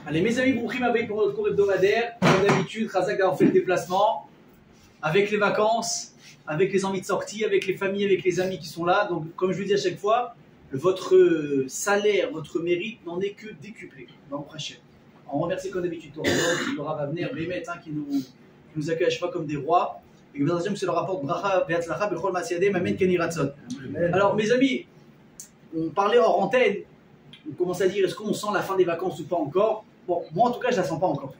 Allez mes amis, Brouchim avec pour notre cours hebdomadaire. Comme d'habitude, Razak d'avoir fait le déplacement, avec les vacances, avec les envies de sortie, avec les familles, avec les amis qui sont là. Donc comme je vous dis à chaque fois, votre salaire, votre mérite n'en est que décuplé dans le prochain. On remercie comme d'habitude Torah va venir, Bémet, qui nous accueille à chaque fois comme des rois. Et que le rapport Bracha Be'atzlacha Bechol Masiadeh Mamen Keni Ratzon. Alors mes amis, on parlait hors antenne, on commence à dire est-ce qu'on sent la fin des vacances ou pas encore. Bon, moi en tout cas je la sens pas encore.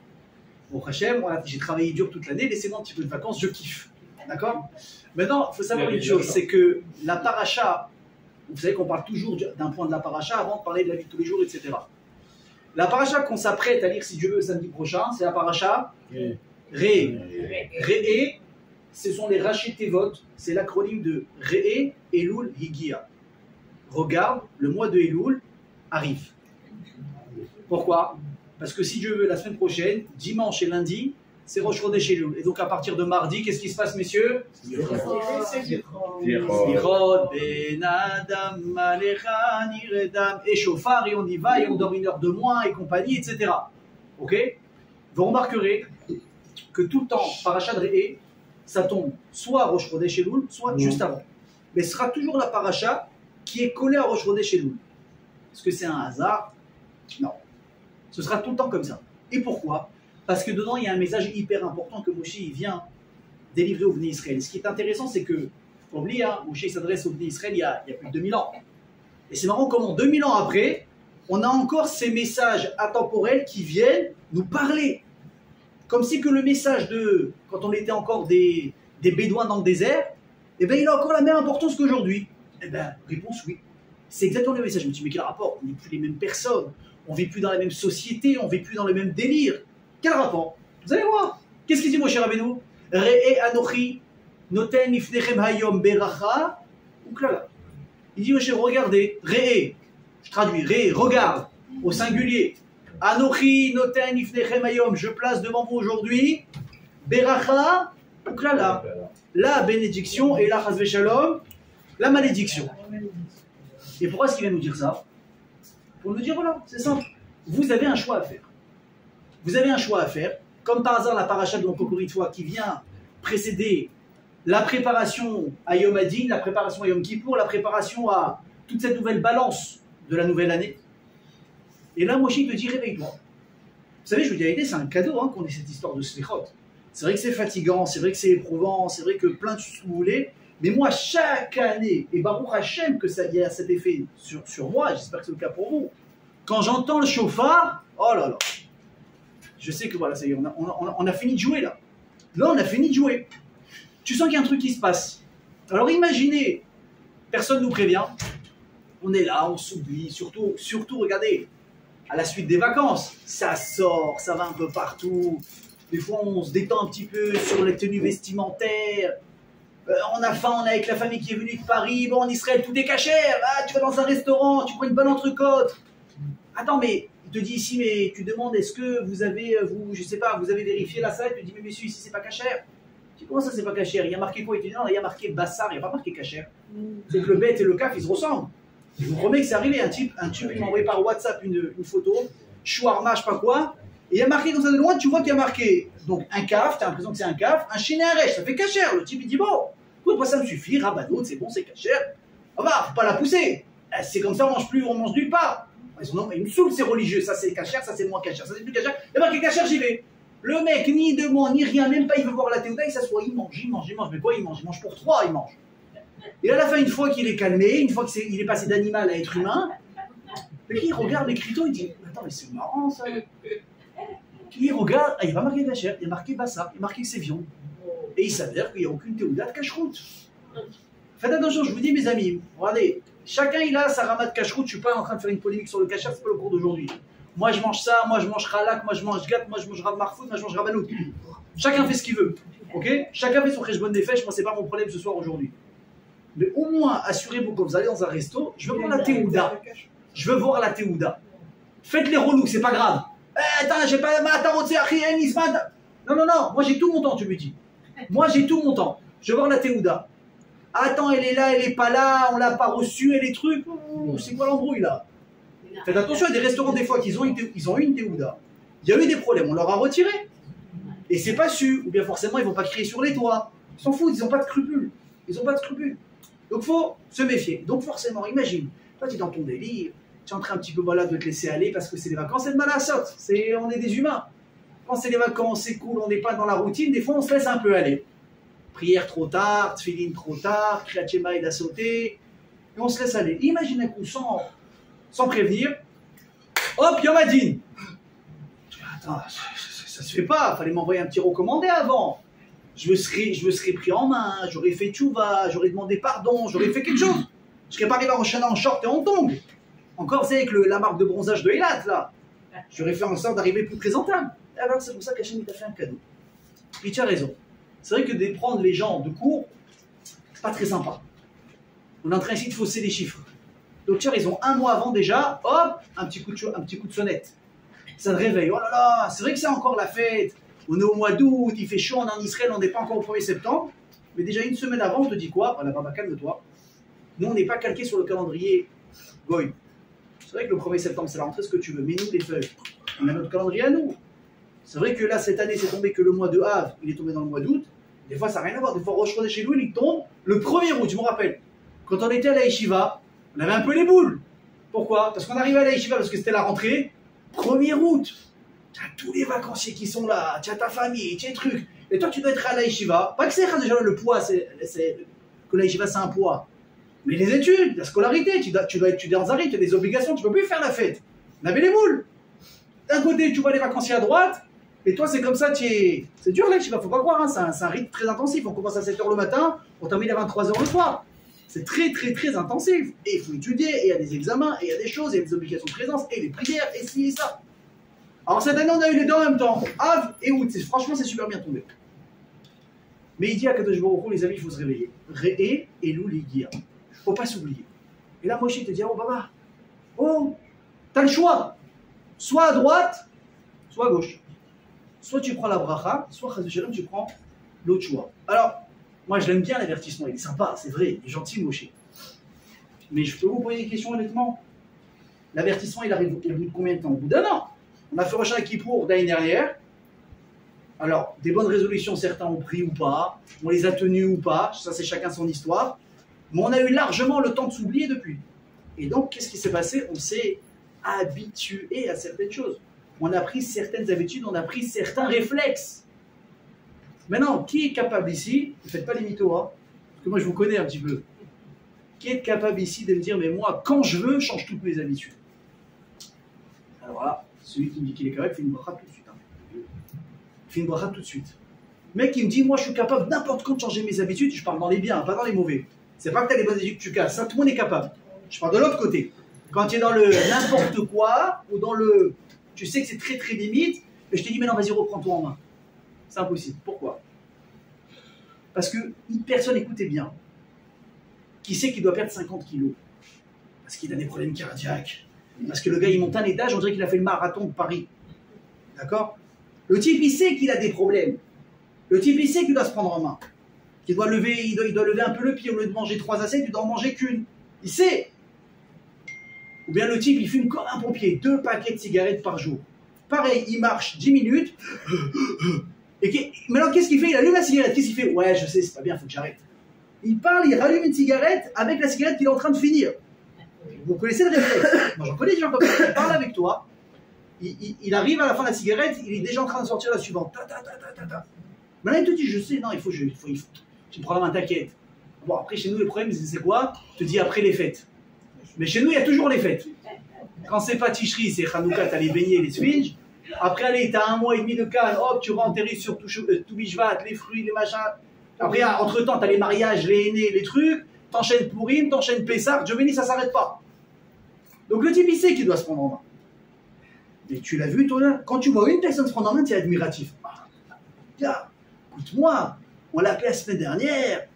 Bon Hachem, j'ai travaillé dur toute l'année, laissez-moi un petit peu de vacances, je kiffe. D'accord? Maintenant, il faut savoir une chose, c'est que la paracha, vous savez qu'on parle toujours d'un point de la paracha avant de parler de la vie de tous les jours, etc. La paracha qu'on s'apprête à lire, si Dieu veut, samedi prochain, c'est la paracha Re'e. Ce sont les Rashi Tevot, c'est l'acronyme de Re'e, Elul, Higia. Regarde, le mois de Elul arrive. Pourquoi? Parce que si Dieu veut, la semaine prochaine, dimanche et lundi, c'est Rosh Chodesh Elul. Et donc à partir de mardi, qu'est-ce qui se passe, messieurs? Et chauffard, et on y va, et on dort 1 heure de moins, et compagnie, etc. Ok? Vous remarquerez que tout le temps, Parashat Re'e, ça tombe soit à Rosh Chodesh Elul, soit juste avant. Mais ce sera toujours la paracha qui est collée à Rosh Chodesh Elul. Est-ce que c'est un hasard? Non. Ce sera tout le temps comme ça. Et pourquoi? Parce que dedans, il y a un message hyper important que Moshe vient délivrer au Bnei Israël. Ce qui est intéressant, c'est que, faut oublier, Moshe s'adresse au Bnei Israël il y a plus de 2000 ans. Et c'est marrant comment 2000 ans après, on a encore ces messages intemporels qui viennent nous parler. Comme si que le message de, quand on était encore des bédouins dans le désert, eh bien, il a encore la même importance qu'aujourd'hui. Eh bien, réponse oui. C'est exactement le message. Je me dis, mais quel rapport? On n'est plus les mêmes personnes, on ne vit plus dans la même société, on ne vit plus dans le même délire. Quel rapport? Vous allez voir. Qu'est-ce qu'il dit, Moshe Rabbeinu? Re'e anochi noten ifnechem hayom beracha uklala. Il dit, Moshe, regardez, Re'e, je traduis, Re'e, regarde, au singulier. Anochi noten ifnechem hayom, je place devant vous aujourd'hui, beracha uklala. La bénédiction et la chas v'shalom, la malédiction. Et pourquoi est-ce qu'il vient nous dire ça? Pour nous dire, voilà, c'est simple. Vous avez un choix à faire. Vous avez un choix à faire. Comme par hasard, la paracha de encore une fois qui vient précéder la préparation à Yom Adin, la préparation à Yom Kippour, la préparation à toute cette nouvelle balance de la nouvelle année. Et là, Moshe te dit, réveille-toi. Vous savez, je vous dis la vérité, c'est un cadeau qu'on ait cette histoire de Slichot. C'est vrai que c'est fatigant, c'est vrai que c'est éprouvant, c'est vrai que plein de choses que vous voulez. Mais moi, chaque année, et Baruch Hashem que ça y a cet effet sur moi, j'espère que c'est le cas pour vous, quand j'entends le chauffard, oh là là, je sais que voilà, ça y est, on a fini de jouer là. Là, on a fini de jouer. Tu sens qu'il y a un truc qui se passe. Alors imaginez, personne ne nous prévient, on est là, on s'oublie, surtout, regardez, à la suite des vacances, ça sort, ça va un peu partout. Des fois, on se détend un petit peu sur les tenues vestimentaires. On a faim, on est avec la famille qui est venue de Paris. Bon, en Israël, tout est cachère. Ah, tu vas dans un restaurant, tu prends une bonne entrecôte. Attends, mais il te dit ici, mais tu demandes, est-ce que vous avez, je sais pas, vous avez vérifié la salle? Tu te dis, mais monsieur, ici, c'est pas cachère. Tu dis, comment ça, c'est pas cachère? Il y a marqué quoi? Il te dit, non, il y a marqué bassar, il n'y a pas marqué cachère. C'est que le bête et le caf, ils se ressemblent. Je vous promets que c'est arrivé. Un type il m'a envoyé par WhatsApp une photo, shawarma, je sais pas quoi. Et il y a marqué, comme ça de loin, tu vois qu'il y a marqué donc un caf, tu as l'impression que c'est un caf, un chien et un rêche, ça fait cachère. Le type il dit, bon, écoute, moi ça me suffit, rabanout, c'est bon, c'est cachère. Ah bah, faut pas la pousser. C'est comme ça, on mange nulle part. Ils me saoulent ces religieux, ça c'est cachère, ça c'est moins cachère, ça c'est plus cachère. Il y a marqué cachère, j'y vais. Le mec, ni demande, ni rien, même pas, il veut voir la théoda, il s'assoit, il mange. Mais quoi, il mange pour 3, il mange. Et à la fin, une fois qu'il est calmé, une fois qu'il est passé d'animal à être humain, le il regarde l'écriteau, il dit, attends, mais c'est marrant ça. Il regarde, il n'y a pas marqué cachère, il y a marqué bassar, il y a marqué que c'est viande. Et il s'avère qu'il n'y a aucune théoda de cacheroute. Faites attention, je vous dis mes amis, regardez, chacun il a sa rama de cacheroute, je ne suis pas en train de faire une polémique sur le cachère, c'est pas le cours d'aujourd'hui. Moi je mange ça, moi je mange khalak, moi je mange gat, moi je mange rav marfout, moi je mange rabanout. Chacun fait ce qu'il veut, ok? Chacun fait son kheshbon des fèches, moi c'est pas mon problème ce soir aujourd'hui. Mais au moins assurez-vous quand vous allez dans un resto, je veux voir la théouda. Je veux voir la théouda. Faites les relous, c'est pas grave. Attends, j'ai pas non, moi j'ai tout mon temps, tu me dis. Moi j'ai tout mon temps. Je veux voir la théouda. Attends, elle est là, elle est pas là, on l'a pas reçue, elle est truc. C'est quoi l'embrouille là? Faites attention, il y a des restaurants des fois qu'ils ont eu une Théouda. Il y a eu des problèmes, on leur a retiré. Et c'est pas su, ou bien forcément ils vont pas crier sur les toits. Ils s'en foutent, ils n'ont pas de scrupules. Ils ont pas de scrupules. Donc faut se méfier. Donc forcément, imagine, toi tu es dans ton délire, tu es en train un petit peu voilà, de te laisser aller parce que c'est les vacances, c'est le mal à saute. On est des humains. Quand c'est les vacances, c'est cool, on n'est pas dans la routine, des fois on se laisse un peu aller. Prière trop tard, tfilin trop tard, Kriyat Shema il a sauté, et on se laisse aller. Imagine un coup sans prévenir, hop, Yom Hadin. Attends, ça se fait pas, il fallait m'envoyer un petit recommandé avant. Je me serais pris en main, j'aurais fait tchouva, j'aurais demandé pardon, j'aurais fait quelque chose. Je serais pas arrivé en Shana en short et en tongs. Encore, c'est avec la marque de bronzage de Eilat, là. J'aurais fait en sorte d'arriver plus présentable. Alors, c'est pour ça qu'Hachem t'a fait un cadeau. Et tu as raison. C'est vrai que de prendre les gens de court, c'est pas très sympa. On est en train ici de fausser les chiffres. Donc tu as raison, un mois avant déjà, hop, un petit coup de sonnette. Ça te réveille. Oh là là, c'est vrai que c'est encore la fête. On est au mois d'août, il fait chaud, on est en Israël, on n'est pas encore au 1er septembre. Mais déjà une semaine avant, on te dit quoi? Voilà, Baba, calme-toi. Nous, on n'est pas calqué sur le calendrier Goy. C'est vrai que le 1er septembre, c'est la rentrée, ce que tu veux. Mais nous, les feuilles, on a notre calendrier à nous. C'est vrai que là, cette année, c'est tombé que le mois de Av, il est tombé dans le mois d'août. Des fois, ça n'a rien à voir. Des fois, Rosh Chodesh chez nous, il tombe le 1er août, je me rappelle. Quand on était à la Yeshiva, on avait un peu les boules. Pourquoi? Parce qu'on arrivait à la Yeshiva, parce que c'était la rentrée. 1er août. Tu as tous les vacanciers qui sont là, tu as ta famille, tu as des trucs. Et toi, tu dois être à la Yeshiva. Pas que c'est déjà le poids, que la Yeshiva, c'est un poids. Mais les études, la scolarité, tu dois étudier en Zari, tu as des obligations, tu ne peux plus faire la fête. On avait les boules. D'un côté, tu vois les vacanciers à droite. Et toi, c'est comme ça, c'est dur là, il ne faut pas croire, hein, c'est un rythme très intensif. On commence à 7 h le matin, on termine à 23 h le soir. C'est très, très, très intensif. Et il faut étudier, et il y a des examens, et il y a des choses, il y a des obligations de présence, et les prières, et ci et ça. Alors cette année, on a eu les deux en même temps, Av et Août. Franchement, c'est super bien tombé. Mais il dit à Kadosh Baruch Hu, les amis, il faut se réveiller. Réé et Lou Ligia. Il ne faut pas s'oublier. Et là, Moshe te dit, oh Baba, oh, t'as le choix. Soit à droite, soit à gauche. Soit tu prends la bracha, soit tu prends l'autre choix. Alors, moi je l'aime bien l'avertissement, il est sympa, c'est vrai, il est gentil Moshe. Mais je peux vous poser une question honnêtement. L'avertissement il arrive au bout de combien de temps? Au bout d'un an. On a fait Rosh Kippour l'année dernière. Alors, des bonnes résolutions, certains ont pris ou pas, on les a tenues ou pas, ça c'est chacun son histoire. Mais on a eu largement le temps de s'oublier depuis. Et donc, qu'est-ce qui s'est passé? On s'est habitué à certaines choses. On a pris certaines habitudes, on a pris certains réflexes. Maintenant, qui est capable ici, ne faites pas les mythos, hein, parce que moi je vous connais un petit peu, qui est capable ici de me dire, mais moi, quand je veux, je change toutes mes habitudes? Alors là, celui qui me dit qu'il est correct, fait une bracha tout de suite. Hein. Fait une bracha tout de suite. Le mec qui me dit, moi je suis capable n'importe quand de changer mes habitudes, je parle dans les biens, pas dans les mauvais. C'est pas que tu as les bonnes habitudes que tu casses, ça tout le monde est capable. Je parle de l'autre côté. Quand tu es dans le n'importe quoi, ou dans le... Tu sais que c'est très très limite, et je te dis, mais non, vas-y, reprends-toi en main. C'est impossible. Pourquoi? Parce que personne, écoutez bien, qui sait qu'il doit perdre 50 kilos? Parce qu'il a des problèmes cardiaques. Parce que le gars, il monte un étage, on dirait qu'il a fait le marathon de Paris. D'accord? Le type, il sait qu'il a des problèmes. Le type, il sait qu'il doit se prendre en main. Qu'il doit lever, il doit lever un peu le pied. Au lieu de manger 3 assiettes, il doit en manger qu'une. Il sait. Ou bien le type, il fume comme un pompier, 2 paquets de cigarettes par jour. Pareil, il marche 10 minutes. Et maintenant, qu'est-ce qu'il fait? Il allume la cigarette. Qu'est-ce qu'il fait? Ouais, je sais, c'est pas bien, il faut que j'arrête. Il parle, il rallume une cigarette avec la cigarette qu'il est en train de finir. Vous connaissez le réflexe? Moi, j'en connais des gens comme ça. Il parle avec toi. Il arrive à la fin de la cigarette, il est déjà en train de sortir la suivante. Maintenant, il te dit, je sais, non, il faut tu prends la main, t'inquiète. Bon, après, chez nous, le problème, c'est quoi? Je te dis après les fêtes. Mais chez nous, il y a toujours les fêtes. Quand c'est pas Tishri, c'est Hanouka, t'as les beignets et les sphinges. Après, allez, t'as 1 mois et demi de calme, hop, tu renterris sur tout Bishvat, les fruits, les machins. Après, entre-temps, t'as les mariages, les aînés, les trucs. T'enchaînes Pourim, t'enchaînes Pessah, Dieu béni, ça s'arrête pas. Donc le type, il sait qu'il doit se prendre en main. Mais tu l'as vu, toi, quand tu vois une personne se prendre en main, tu es admiratif. Ah, gars, écoute-moi, on l'a appelé la semaine dernière,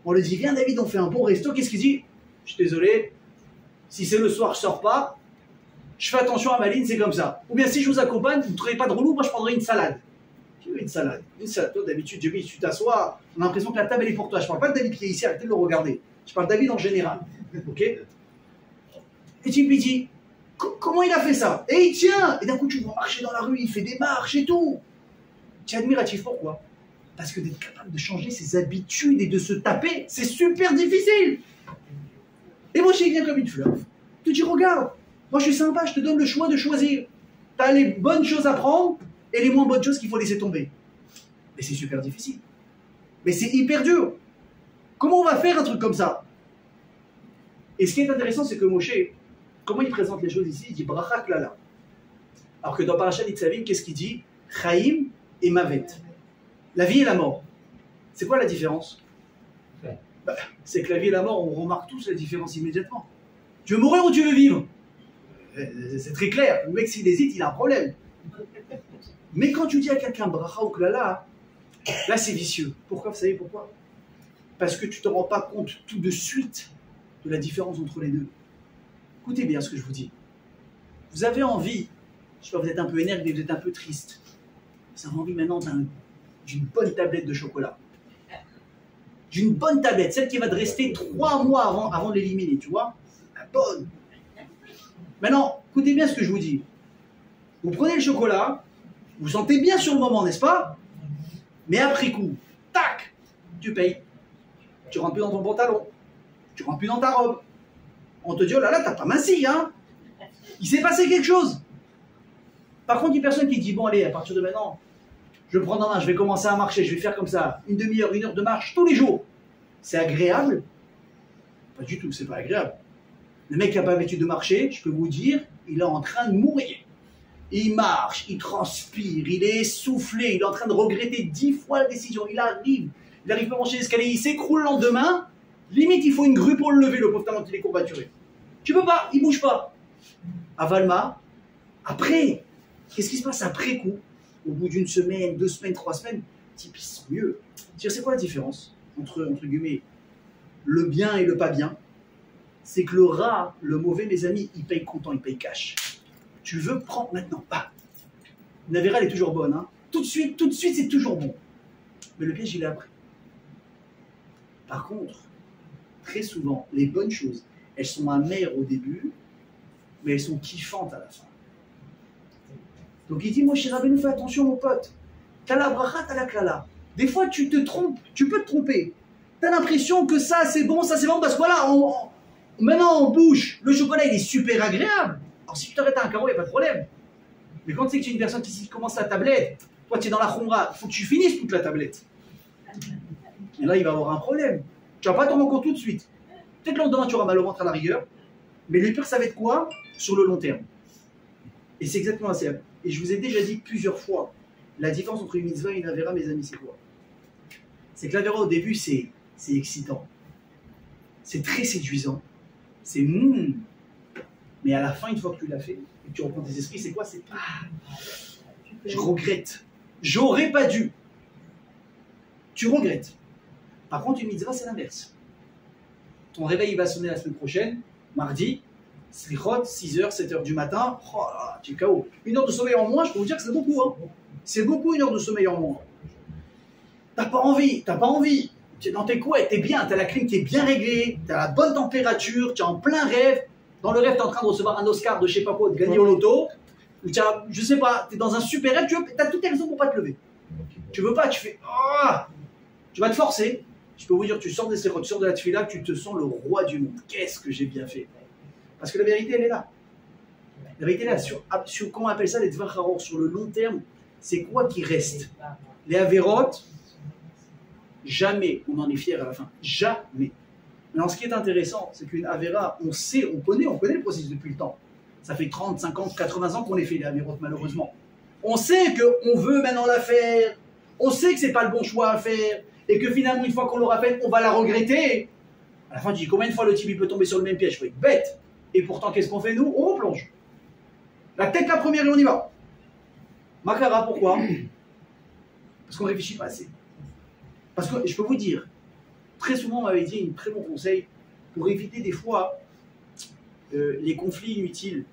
on lui dit, viens David, on fait un bon resto, qu'est-ce qu'il dit? Je suis désolé, si c'est le soir, je sors pas, je fais attention à ma ligne, c'est comme ça. Ou bien si je vous accompagne, vous ne trouvez pas de relou, moi je prendrai une salade. Tu veux une salade. Une salade. Toi, d'habitude, tu t'assois, on a l'impression que la table, elle est pour toi. Je ne parle pas de David qui est ici, arrêtez de le regarder. Je parle de David en général. Ok? Et tu lui dis, comment il a fait ça? Et il tient. Et d'un coup, tu le vois marcher dans la rue, il fait des marches et tout. Tu es admiratif, pourquoi? Parce que d'être capable de changer ses habitudes et de se taper, c'est super difficile. Et moi, il vient comme une fleur. Tu te dis, regarde, moi je suis sympa, je te donne le choix de choisir. Tu as les bonnes choses à prendre et les moins bonnes choses qu'il faut laisser tomber. Mais c'est super difficile. Mais c'est hyper dur. Comment on va faire un truc comme ça? Et ce qui est intéressant, c'est que Moshe, comment il présente les choses ici? Il dit Bracha Klala. Alors que dans Parashat Nitzavim, qu'est-ce qu'il dit? Chaim et Mavet. La vie et la mort. C'est quoi la différence? C'est que la vie et la mort, on remarque tous la différence immédiatement. Tu veux mourir ou tu veux vivre? C'est très clair. Le mec, s'il hésite, il a un problème. Mais quand tu dis à quelqu'un Bracha ou Klala, là c'est vicieux. Pourquoi? Vous savez pourquoi? Parce que tu ne te rends pas compte tout de suite de la différence entre les deux. Écoutez bien ce que je vous dis. Vous avez envie, je sais pas, vous êtes un peu énervé, vous êtes un peu triste. Vous avez envie maintenant d'une bonne tablette de chocolat. D'une bonne tablette, celle qui va te rester 3 mois avant de l'éliminer, tu vois? La bonne. Maintenant, écoutez bien ce que je vous dis. Vous prenez le chocolat, vous sentez bien sur le moment, n'est-ce pas? Mais après coup, tac, tu payes. Tu rentres plus dans ton pantalon. Tu rentres plus dans ta robe. On te dit, oh là là, t'as pas minci, hein? Il s'est passé quelque chose. Par contre, il y a personne qui dit, bon allez, à partir de maintenant, je prends en main, je vais commencer à marcher, je vais faire comme ça, une demi-heure, 1 heure de marche tous les jours. C'est agréable? Pas du tout, c'est pas agréable. Le mec qui n'a pas l'habitude de marcher, je peux vous dire, il est en train de mourir. Il marche, il transpire, il est essoufflé, il est en train de regretter 10 fois la décision. Il arrive pas à monter l'escalier, il s'écroule le lendemain. Limite, il faut une grue pour le lever, le pauvre tellement qu'il est courbaturé. Tu peux pas, il bouge pas. À Valma, après, qu'est-ce qui se passe après coup? Au bout d'1 semaine, 2 semaines, 3 semaines, type, ils se sentent mieux. C'est quoi la différence entre guillemets, le bien et le pas bien? C'est que le rat, le mauvais, mes amis, il paye content, il paye cash. Tu veux prendre maintenant, pas. La Vera, elle est toujours bonne, hein. Tout de suite, c'est toujours bon. Mais le piège, il est après. Par contre, très souvent, les bonnes choses, elles sont amères au début, mais elles sont kiffantes à la fin. Donc il dit, moi, Moshe Rabbeinu, fais attention, mon pote. T'as la bracha, t'as la klala. Des fois, tu te trompes, tu peux te tromper. T'as l'impression que ça, c'est bon, parce que voilà, maintenant, on bouge. Le chocolat, il est super agréable. Alors, si tu t'arrêtes à un carreau, il n'y a pas de problème. Mais quand tu sais que tu es une personne qui commence la tablette, toi, tu es dans la khumra, il faut que tu finisses toute la tablette. Et là, il va avoir un problème. Tu ne vas pas t'en rendre compte tout de suite. Peut-être le lendemain, tu auras mal au ventre à la rigueur. Mais le pire, ça va être quoi? Sur le long terme. Et c'est exactement ça. Et je vous ai déjà dit plusieurs fois, la différence entre une mitzvah et une avera, mes amis, c'est quoi? C'est que l'avera, au début, c'est excitant. C'est très séduisant. C'est Mais à la fin, une fois que tu l'as fait, et que tu reprends tes esprits, c'est quoi? C'est je regrette. J'aurais pas dû. Tu regrettes. Par contre, une mitzvah, c'est l'inverse. Ton réveil, il va sonner la semaine prochaine, mardi, slichot, 6h, 7h du matin. Oh là là, tu es KO. 1 heure de sommeil en moins, je peux vous dire que c'est beaucoup. Hein. C'est beaucoup 1 heure de sommeil en moins. T'as pas envie. Tu es dans tes couettes, t'es bien, t'as la clim qui est bien réglée, t'as la bonne température, tu es en plein rêve. Dans le rêve, tu es en train de recevoir un Oscar de je sais pas quoi, de gagner au loto. Ou tu as, je sais pas, tu es dans un super rêve, tu as toutes les raisons pour pas te lever. Tu veux pas, tu fais tu vas te forcer. Je peux vous dire, tu sors des sérotes, tu sors de la tefila, tu te sens le roi du monde. Qu'est-ce que j'ai bien fait? Parce que la vérité, elle est là. La vérité, elle est là. Sur comment on appelle ça, les tvach haror, sur le long terme, c'est quoi qui reste? Les avérotes, jamais on en est fier à la fin. Jamais. Mais ce qui est intéressant, c'est qu'une avéra, on connaît le processus depuis le temps. Ça fait 30, 50, 80 ans qu'on les fait, les avérotes, malheureusement. On sait qu'on veut maintenant la faire. On sait que ce n'est pas le bon choix à faire. Et que finalement, une fois qu'on l'aura fait, on va la regretter. À la fin, tu dis combien de fois le type il peut tomber sur le même piège? Il faut être bête. Et pourtant, qu'est-ce qu'on fait nous? On replonge. La tête la première et on y va. Makara, pourquoi? Parce qu'on ne réfléchit pas assez. Parce que je peux vous dire, très souvent, on m'avait dit un très bon conseil pour éviter des fois les conflits inutiles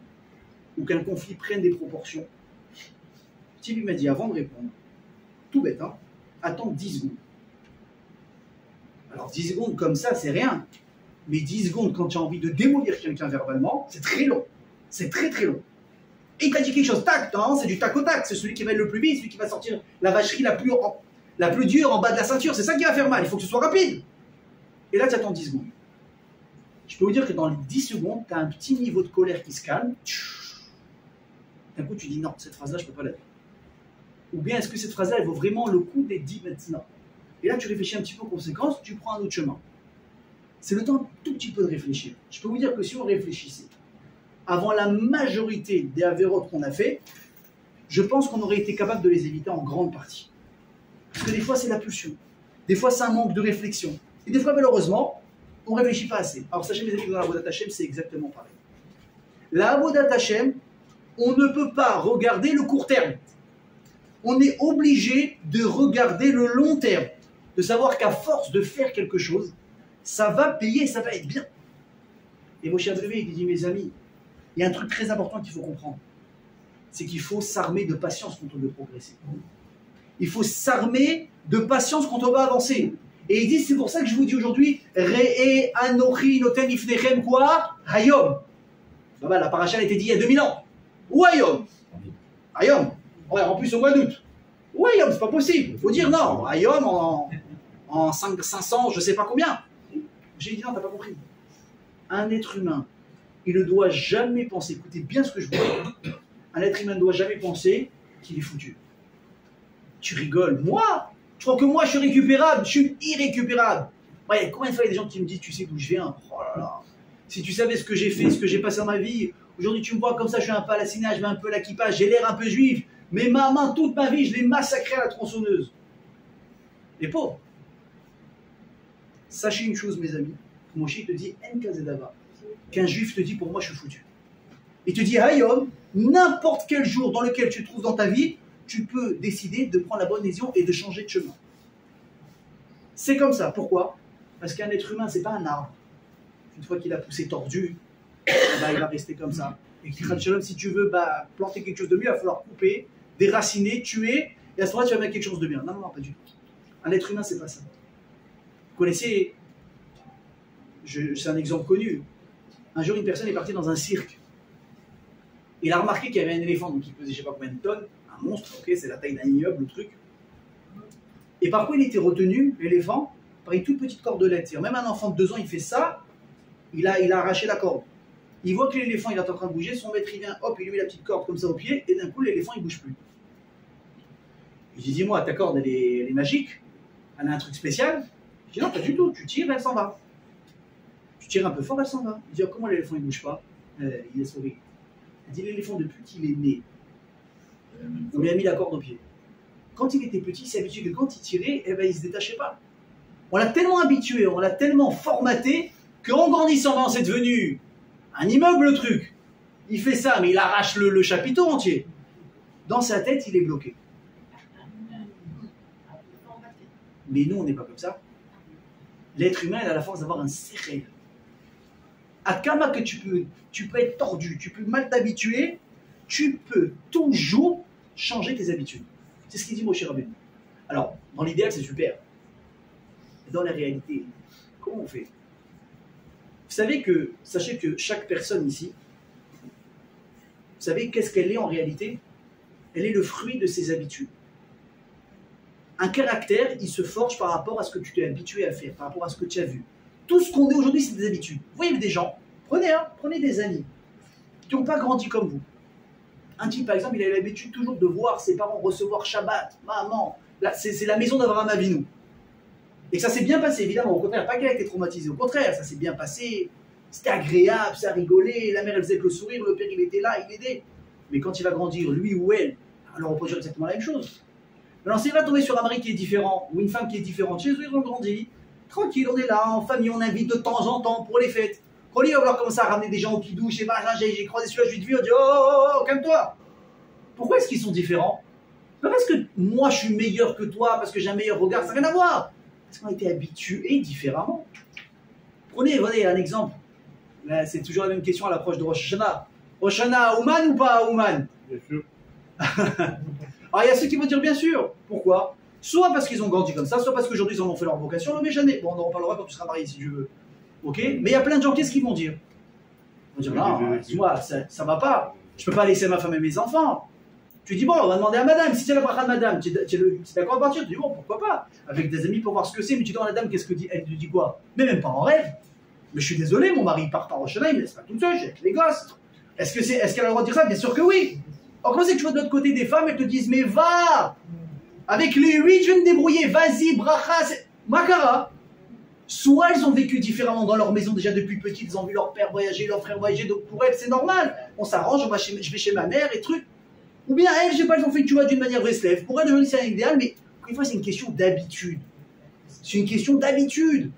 ou qu'un conflit prenne des proportions. Le type il m'a dit avant de répondre, tout bête, hein, attends 10 secondes. Alors 10 secondes comme ça, c'est rien. Mais 10 secondes quand tu as envie de démolir quelqu'un verbalement, c'est très long. C'est très très long. Et il t'a dit quelque chose, tac, non, c'est du tac au tac. C'est celui qui va être le plus vite, celui qui va sortir la vacherie la plus dure en bas de la ceinture. C'est ça qui va faire mal, il faut que ce soit rapide. Et là, tu attends 10 secondes. Je peux vous dire que dans les 10 secondes, tu as un petit niveau de colère qui se calme. D'un coup, tu dis non, cette phrase-là, je ne peux pas la dire. Ou bien est-ce que cette phrase-là, elle vaut vraiment le coup d'être dit maintenant? Et là, tu réfléchis un petit peu aux conséquences, tu prends un autre chemin. C'est le temps un tout petit peu de réfléchir. Je peux vous dire que si on réfléchissait avant la majorité des avérotes qu'on a fait, je pense qu'on aurait été capable de les éviter en grande partie. Parce que des fois, c'est la pulsion. Des fois, c'est un manque de réflexion. Et des fois, malheureusement, on ne réfléchit pas assez. Alors, sachez, mes amis, que dans la Avodat Hashem, c'est exactement pareil. La Avodat Hashem, on ne peut pas regarder le court terme. On est obligé de regarder le long terme. De savoir qu'à force de faire quelque chose, ça va payer, ça va être bien. Et Moshe Rabbeinu, il dit, mes amis, il y a un truc très important qu'il faut comprendre. C'est qu'il faut s'armer de patience quand on veut progresser. Il faut s'armer de patience quand on va avancer. Et il dit, c'est pour ça que je vous dis aujourd'hui, Re'e anochi noten ifnechem quoi? Hayom. La paracha a été dit il y a 2000 ans. Ou Hayom. Hayom. Ouais, en plus au mois d'août. Ou Hayom, c'est pas possible. Il faut dire non. Hayom en 500, je sais pas combien. J'ai dit non, t'as pas compris. Un être humain, il ne doit jamais penser, écoutez bien ce que je vous dis, un être humain ne doit jamais penser qu'il est foutu. Tu rigoles. Moi, je crois que moi je suis récupérable, je suis irrécupérable. Ouais, combien de fois il y a des gens qui me disent, tu sais d'où je viens? Oh là là. Si tu savais ce que j'ai fait, ce que j'ai passé dans ma vie, aujourd'hui tu me vois comme ça, je suis un peu à la Sina, je mets un peu l'équipage, j'ai l'air un peu juif, mais ma main, toute ma vie, je l'ai massacré à la tronçonneuse. Les pauvres. Sachez une chose, mes amis, Moshe te dit Enkazedava, qu'un juif te dit pour moi je suis foutu. Il te dit Hayom, n'importe quel jour dans lequel tu te trouves dans ta vie, tu peux décider de prendre la bonne décision et de changer de chemin. C'est comme ça. Pourquoi? Parce qu'un être humain, c'est pas un arbre. Une fois qu'il a poussé tordu, bah, il va rester comme ça. Et si tu veux planter quelque chose de mieux, il va falloir couper, déraciner, tuer, et à ce moment-là, tu vas mettre quelque chose de bien. Non, non, non, pas du tout. Un être humain, c'est pas ça. Vous connaissez, c'est un exemple connu. Un jour, une personne est partie dans un cirque. Il a remarqué qu'il y avait un éléphant, donc il pesait je ne sais pas combien de tonnes, un monstre, ok, c'est la taille d'un immeuble, le truc. Et par quoi il était retenu, l'éléphant? Par une toute petite cordelette. Même un enfant de 2 ans, il fait ça, il a arraché la corde. Il voit que l'éléphant il est en train de bouger, son maître il vient, hop, il lui met la petite corde comme ça au pied, et d'un coup l'éléphant il bouge plus. Il dit, dis-moi, ta corde elle est magique? Elle a un truc spécial? Je dis non, pas du tout, tu tires, elle s'en va. Tu tires un peu fort, elle s'en va. Il dit, comment l'éléphant il bouge pas? Il est sauvé. Il dit, l'éléphant depuis qu'il est né, on lui a mis la corde au pied. Quand il était petit, il s'est habitué que quand il tirait, eh ben, il ne se détachait pas. On l'a tellement habitué, on l'a tellement formaté, qu'en grandissant, c'est devenu un immeuble le truc. Il fait ça, mais il arrache le chapiteau entier. Dans sa tête, il est bloqué. Mais nous, on n'est pas comme ça. L'être humain, il a la force d'avoir un sérel. À Kama que tu peux être tordu, tu peux mal t'habituer, tu peux toujours changer tes habitudes. C'est ce qu'il dit Moshe Rabbeinu. Alors, dans l'idéal, c'est super. Mais dans la réalité, comment on fait? Sachez que chaque personne ici, vous savez qu'est-ce qu'elle est en réalité? Elle est le fruit de ses habitudes. Un caractère, il se forge par rapport à ce que tu t'es habitué à faire, par rapport à ce que tu as vu. Tout ce qu'on est aujourd'hui, c'est des habitudes. Vous voyez des gens, prenez des amis qui n'ont pas grandi comme vous. Un type, par exemple, il a l'habitude toujours de voir ses parents recevoir Shabbat, maman. C'est la maison d'Abraham Avinu. Et ça s'est bien passé, évidemment. Au contraire, pas qu'elle a été traumatisée. Au contraire, ça s'est bien passé. C'était agréable, ça rigolait. La mère, elle faisait que le sourire. Le père, il était là, il aidait. Mais quand il va grandir, lui ou elle, alors on peut dire exactement la même chose. Alors, s'il va tomber sur un mari qui est différent, ou une femme qui est différente, chez eux, ils ont grandi. Tranquille, on est là, en famille, on invite de temps en temps pour les fêtes. Quand il va vouloir commencer à ramener des gens au kidouche, et j'ai croisé celui-là, je lui dis, on dit, oh, calme-toi. Pourquoi est-ce qu'ils sont différents? Pas parce que moi je suis meilleur que toi, parce que j'ai un meilleur regard, ça n'a rien à voir. Parce qu'on a été habitués différemment. Prenez un exemple. C'est toujours la même question à l'approche de Rosh Hashanah. Rosh Hashanah, Ouman ou pas Ouman? Bien sûr. Alors il y a ceux qui vont dire bien sûr. Pourquoi? Soit parce qu'ils ont grandi comme ça, soit parce qu'aujourd'hui ils en ont fait leur vocation, le méchané. Bon, on en reparlera quand tu seras marié si tu veux. Ok? Mais il y a plein de gens, qu'est-ce qu'ils vont dire? Ils vont dire, non, dis-moi, ça va pas. Je peux pas laisser ma femme et mes enfants. Tu dis, bon, on va demander à madame. Si c'est la bracha de madame, tu es d'accord à partir? Tu dis, bon, pourquoi pas? Avec des amis pour voir ce que c'est. Mais tu dis, la dame, qu'est-ce que dit? Elle te dit quoi? Mais même pas en rêve. Mais je suis désolé, mon mari part par Rosh Hashanah, il me laisse pas toute seule, j'ai avec les gosses. Est-ce qu'elle a le droit de dire ça? Bien sûr que oui. Alors, comment c'est que tu vois de l'autre côté des femmes, elles te disent, mais va! Avec les 8, je vais me débrouiller, vas-y, bracha, Makara. Soit elles ont vécu différemment dans leur maison déjà depuis petites, ils ont vu leur père voyager, leur frère voyager, donc pour elles c'est normal. On s'arrange, je vais chez ma mère et trucs. Ou bien elles, je sais pas, elles ont fait, tu vois, d'une manière Breslev. Pour elles, c'est un idéal, mais encore une fois, c'est une question d'habitude. C'est une question d'habitude.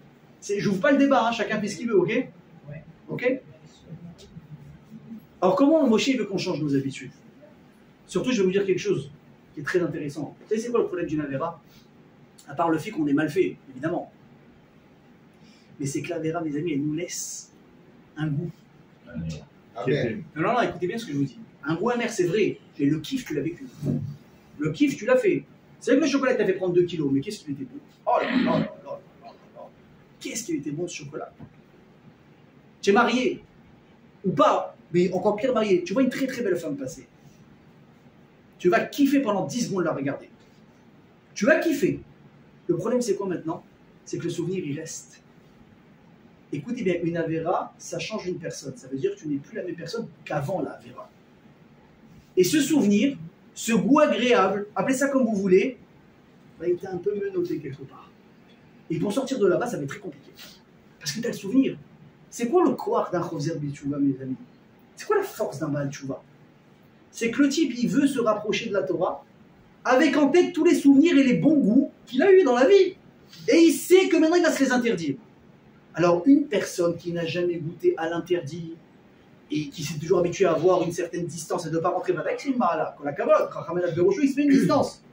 J'ouvre pas le débat, hein, chacun fait ce qu'il veut, ok? Ok? Alors comment Moshe veut qu'on change nos habitudes? Surtout, je vais vous dire quelque chose qui est très intéressant. Vous savez, c'est quoi le problème d'une Avera? À part le fait qu'on est mal fait, évidemment. Mais c'est que l'Avera, mes amis, elle nous laisse un goût. Non, écoutez bien ce que je vous dis. Un goût amer, c'est vrai, mais le kiff, tu l'as vécu. Le kiff, tu l'as fait. C'est vrai que le chocolat t'a fait prendre 2 kilos, mais qu'est-ce qu'il était bon? Oh là là là là là là. Qu'est-ce qu'il était bon ce chocolat? Tu es marié, ou pas, mais encore pire marié. Tu vois une très très belle femme passer. Tu vas kiffer pendant 10 secondes la regarder. Tu vas kiffer. Le problème, c'est quoi maintenant? C'est que le souvenir, il reste. Écoutez bien, une Avera, ça change une personne. Ça veut dire que tu n'es plus la même personne qu'avant la Avera. Et ce souvenir, ce goût agréable, appelez ça comme vous voulez, va être un peu menotté quelque part. Et pour sortir de là-bas, ça va être très compliqué. Parce que tu as le souvenir. C'est quoi le koach d'un Chovzer B'Tchouva, mes amis? C'est quoi la force d'un Baal Tchouva? C'est que le type, il veut se rapprocher de la Torah avec en tête tous les souvenirs et les bons goûts qu'il a eu dans la vie. Et il sait que maintenant, il va se les interdire. Alors, une personne qui n'a jamais goûté à l'interdit et qui s'est toujours habituée à avoir une certaine distance et de ne pas rentrer avec, c'est une mala. Quand la kavod, quand Khamel al-Berochou, il se met une distance.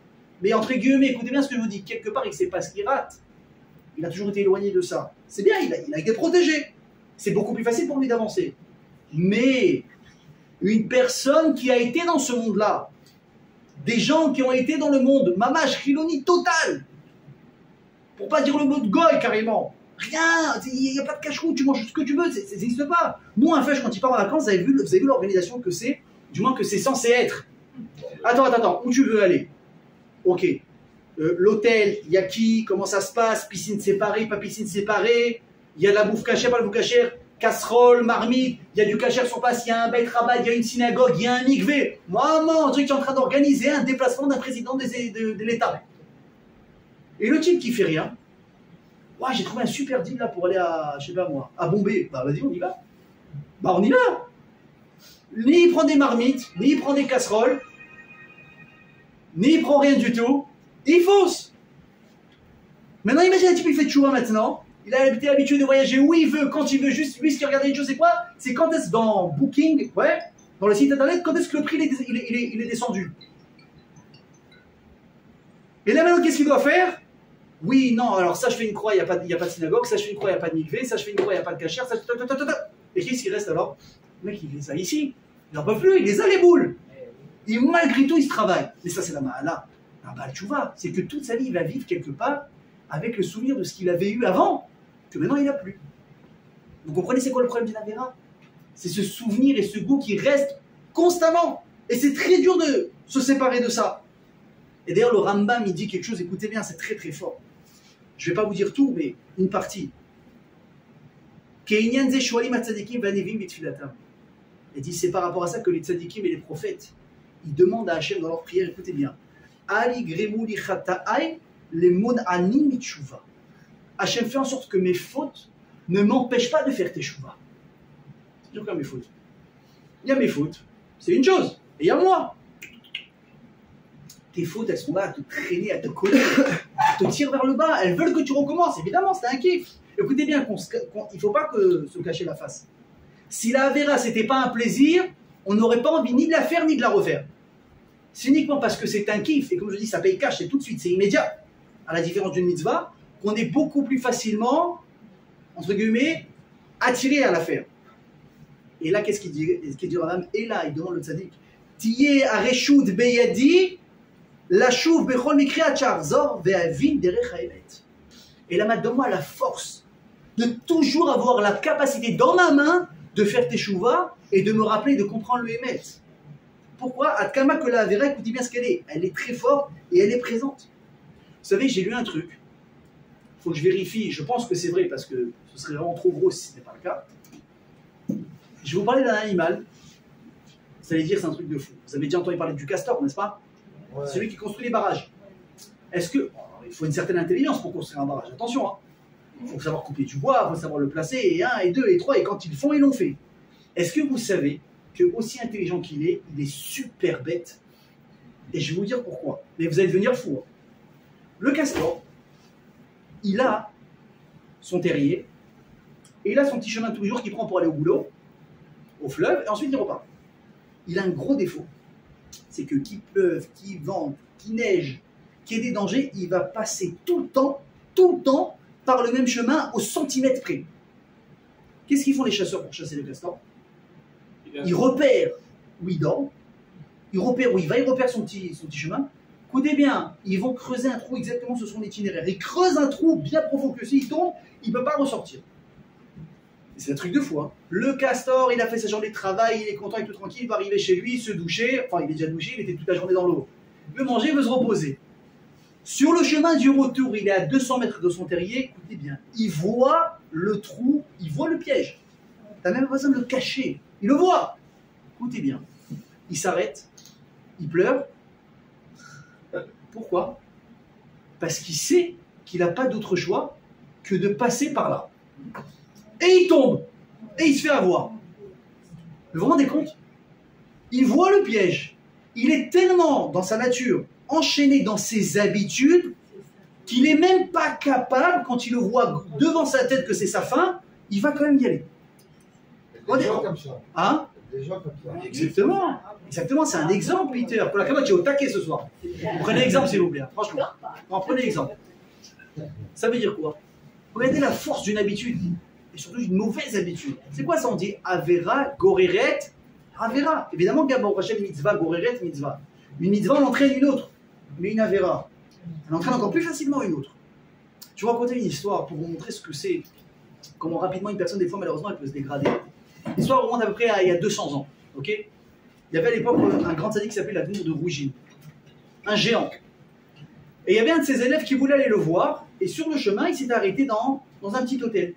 Mais entre guillemets, écoutez bien ce que je vous dis, quelque part, il ne sait pas ce qu'il rate. Il a toujours été éloigné de ça. C'est bien, il a été protégé. C'est beaucoup plus facile pour lui d'avancer. Mais une personne qui a été dans ce monde-là, des gens qui ont été dans le monde, mamash, chiloni total, pour pas dire le mot de goy carrément, rien, il n'y a pas de cache-route, tu manges ce que tu veux, ça n'existe pas. Nous, un fêche, quand il part en vacances, vous avez vu l'organisation que c'est, du moins que c'est censé être. Attends, où tu veux aller? Ok. L'hôtel, il y a qui? Comment ça se passe? Piscine séparée, pas piscine séparée? Il y a de la bouffe cachère, pas de bouffe cachère? Casserole, marmite, il y a du cachère sur place, il y a un beit rabat, il y a une synagogue, il y a un mikvé. Maman, un truc qui est en train d'organiser un déplacement d'un président de l'État. Et le type qui fait rien, ouais, j'ai trouvé un super deal là pour aller à, je sais pas moi, à Bombay. Bah vas-y, on y va. Bah on y va. Ni il prend des marmites, ni il prend des casseroles, ni il prend rien du tout, et il fausse. Maintenant, imagine un type, il fait tchouva maintenant. Il a été habitué de voyager où il veut, quand il veut, juste lui, ce qu'il regarde une chose, c'est quoi? C'est quand est-ce dans Booking, ouais, dans le site internet, quand est-ce que le prix il est descendu. Et là maintenant, qu'est-ce qu'il doit faire? Oui, non, alors ça je fais une croix, il n'y a pas de synagogue, ça je fais une croix, il n'y a pas de mikvé, ça je fais une croix, il n'y a pas de cachère, ça... Et qu'est-ce qui reste alors? Le mec, il les a ici. Il n'en peut plus, il les a les boules. Et malgré tout, il se travaille. Mais ça, c'est la ma'ala. La Baal Tchouva, c'est que toute sa vie, il va vivre quelque part avec le souvenir de ce qu'il avait eu avant, que maintenant il n'a plus. Vous comprenez c'est quoi le problème d'une Avera? C'est ce souvenir et ce goût qui reste constamment. Et c'est très dur de se séparer de ça. Et d'ailleurs, le Rambam, il dit quelque chose, écoutez bien, c'est très très fort. Je ne vais pas vous dire tout, mais une partie. Il dit, c'est par rapport à ça que les tzadikim et les prophètes, ils demandent à Hachem dans leur prière, écoutez bien, Ali gremu li chata'ai le mon'ani mitchouva. Hachem fait en sorte que mes fautes ne m'empêchent pas de faire teshuva. C'est quoi mes fautes? Il y a mes fautes, c'est une chose, et il y a moi. Tes fautes, elles sont là à te traîner, à te coller, à te tirer vers le bas. Elles veulent que tu recommences. Évidemment, c'est un kiff. Écoutez bien, il ne faut pas se cacher la face. Si la Avera, ce n'était pas un plaisir, on n'aurait pas envie ni de la faire, ni de la refaire. C'est uniquement parce que c'est un kiff. Et comme je dis, ça paye cash, c'est tout de suite, c'est immédiat. À la différence d'une mitzvah, qu'on est beaucoup plus facilement, entre guillemets, attiré à la faire. Et là, qu'est-ce qu'il dit Rambam? Et là, il demande le tzaddik. Tiye areshut beyadi. La chouve bechol mikri atcharzor ve'avin derech haemet. Et là, donne-moi la force de toujours avoir la capacité dans ma main de faire teshuva et de me rappeler de comprendre le Emet. Pourquoi? Atkama que la Avera, écoutez bien ce qu'elle est. Elle est très forte et elle est présente. Vous savez, j'ai lu un truc. Il faut que je vérifie. Je pense que c'est vrai parce que ce serait vraiment trop gros si ce n'était pas le cas. Je vais vous parler d'un animal. Vous allez dire c'est un truc de fou. Vous avez déjà entendu parler du castor, n'est-ce pas? Ouais. Celui qui construit les barrages. Est-ce que... Il faut une certaine intelligence pour construire un barrage. Attention, hein. Il faut savoir couper du bois, il faut savoir le placer, et 1, et 2, et 3, et quand ils le font, ils l'ont fait. Est-ce que vous savez que, aussi intelligent qu'il est, il est super bête? Et je vais vous dire pourquoi. Mais vous allez devenir fou. Hein. Le castor, il a son terrier, et il a son petit chemin toujours qu'il prend pour aller au boulot, au fleuve, et ensuite il repart. Il a un gros défaut. C'est que qu'il pleuve, qu'il vente, qu'il neige, qu'il y ait des dangers, il va passer tout le temps, par le même chemin au centimètre près. Qu'est-ce qu'ils font les chasseurs pour chasser le castor? Ils repèrent où il dort, ils repèrent où il va, ils repèrent son petit chemin. Écoutez bien, ils vont creuser un trou exactement sur son itinéraire. Ils creusent un trou bien profond que s'il tombe, il ne peut pas ressortir. C'est un truc de fou. Hein. Le castor, il a fait sa journée de travail, il est content, il est tout tranquille, il va arriver chez lui, se doucher. Enfin, il est déjà douché, il était toute la journée dans l'eau. Il veut manger, il veut se reposer. Sur le chemin du retour, il est à 200 mètres de son terrier. Écoutez bien, il voit le trou, il voit le piège. Tu n'as même pas besoin de le cacher. Il le voit. Écoutez bien. Il s'arrête, il pleure. Pourquoi? Parce qu'il sait qu'il n'a pas d'autre choix que de passer par là. Et il tombe. Et il se fait avoir. Vous vous rendez compte? Il voit le piège. Il est tellement dans sa nature, enchaîné dans ses habitudes, qu'il n'est même pas capable, quand il le voit devant sa tête que c'est sa fin, il va quand même y aller. Des gens comme ça. Hein? Des gens comme ça. Exactement. Exactement, c'est un exemple, Peter. Pour la caméra, tu es au taquet ce soir. Prenez l'exemple, s'il vous plaît. Franchement. Non, prenez l'exemple. Ça veut dire quoi? Regardez la force d'une habitude. Et surtout d'une mauvaise habitude. C'est quoi ça? On dit Avera, Goreret, Avera. Évidemment, Gabor Rachel, mitzvah, Goreret, mitzvah. Une mitzvah, on entraîne une autre. Mais une Avera, elle entraîne encore plus facilement une autre. Je vais vous raconter une histoire pour vous montrer ce que c'est. Comment rapidement une personne, des fois, malheureusement, elle peut se dégrader. L'histoire remonte à peu près à il y a 200 ans. Ok? Il y avait à l'époque un grand sadique qui s'appelait la Gnour de Rougine. Un géant. Et il y avait un de ses élèves qui voulait aller le voir. Et sur le chemin, il s'était arrêté dans un petit hôtel.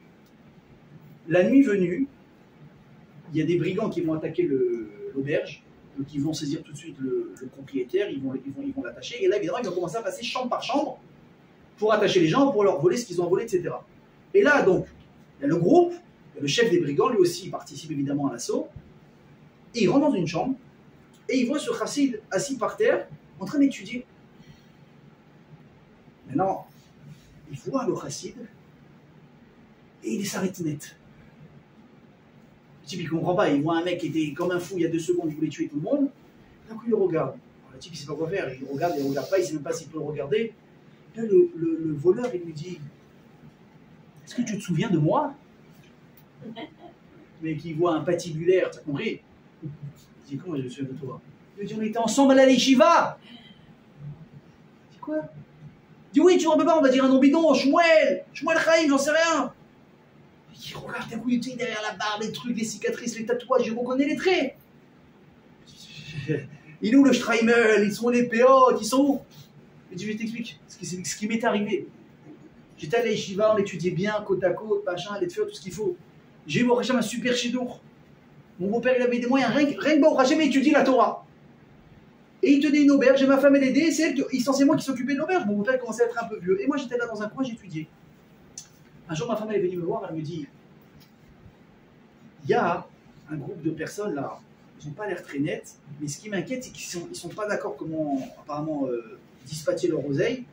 La nuit venue, il y a des brigands qui vont attaquer l'auberge. Donc ils vont saisir tout de suite le propriétaire, ils vont l'attacher. Et là, évidemment, ils vont commencer à passer chambre par chambre pour attacher les gens, pour leur voler ce qu'ils ont volé, etc. Et là, donc, il y a le groupe, il y a le chef des brigands, lui aussi, il participe évidemment à l'assaut. Et il rentre dans une chambre, et il voit ce chassid assis par terre, en train d'étudier. Maintenant, il voit le chassid, et il s'arrête net. Le type, il ne comprend pas, il voit un mec qui était comme un fou il y a 2 secondes, il voulait tuer tout le monde. D'un coup, il le regarde. Alors, le type, il ne sait pas quoi faire, il le regarde pas, il ne sait même pas s'il peut le regarder. Là, le voleur, il lui dit: est-ce que tu te souviens de moi? Mais qui voit un patibulaire, tu as compris? Il dit: comment je me souviens de toi? Il lui dit: on était ensemble à la Yeshiva. Il dit: quoi? Il dit: oui, tu ne rappelles pas, on va dire un nom bidon, Shmuel Chaim, j'en sais rien. Il regarde d'un coup, il est derrière la barbe, les trucs, les cicatrices, les tatouages, il reconnaît les traits. Il est où le Streimel? Ils sont où les péotes? Ils sont où? Il dit: je t'explique ce qui m'est arrivé. J'étais à la Yeshiva, on étudiait bien, côte à côte, machin, les faire tout ce qu'il faut. J'ai eu au Hachem un super chidour. Mon beau-père, il avait des moyens, rien que au Hachem, il étudie la Torah. Et il tenait une auberge, et ma femme, elle aidait, c'est elle, essentiellement, qui s'occupait de l'auberge. Mon beau-père commençait à être un peu vieux. Et moi, j'étais là dans un coin, j'étudiais. Un jour, ma femme, elle est venue me voir, elle me dit: il y a un groupe de personnes là, ils n'ont pas l'air très nets, mais ce qui m'inquiète, c'est qu'ils ne sont pas d'accord comment, apparemment, dispatcher leur oseille.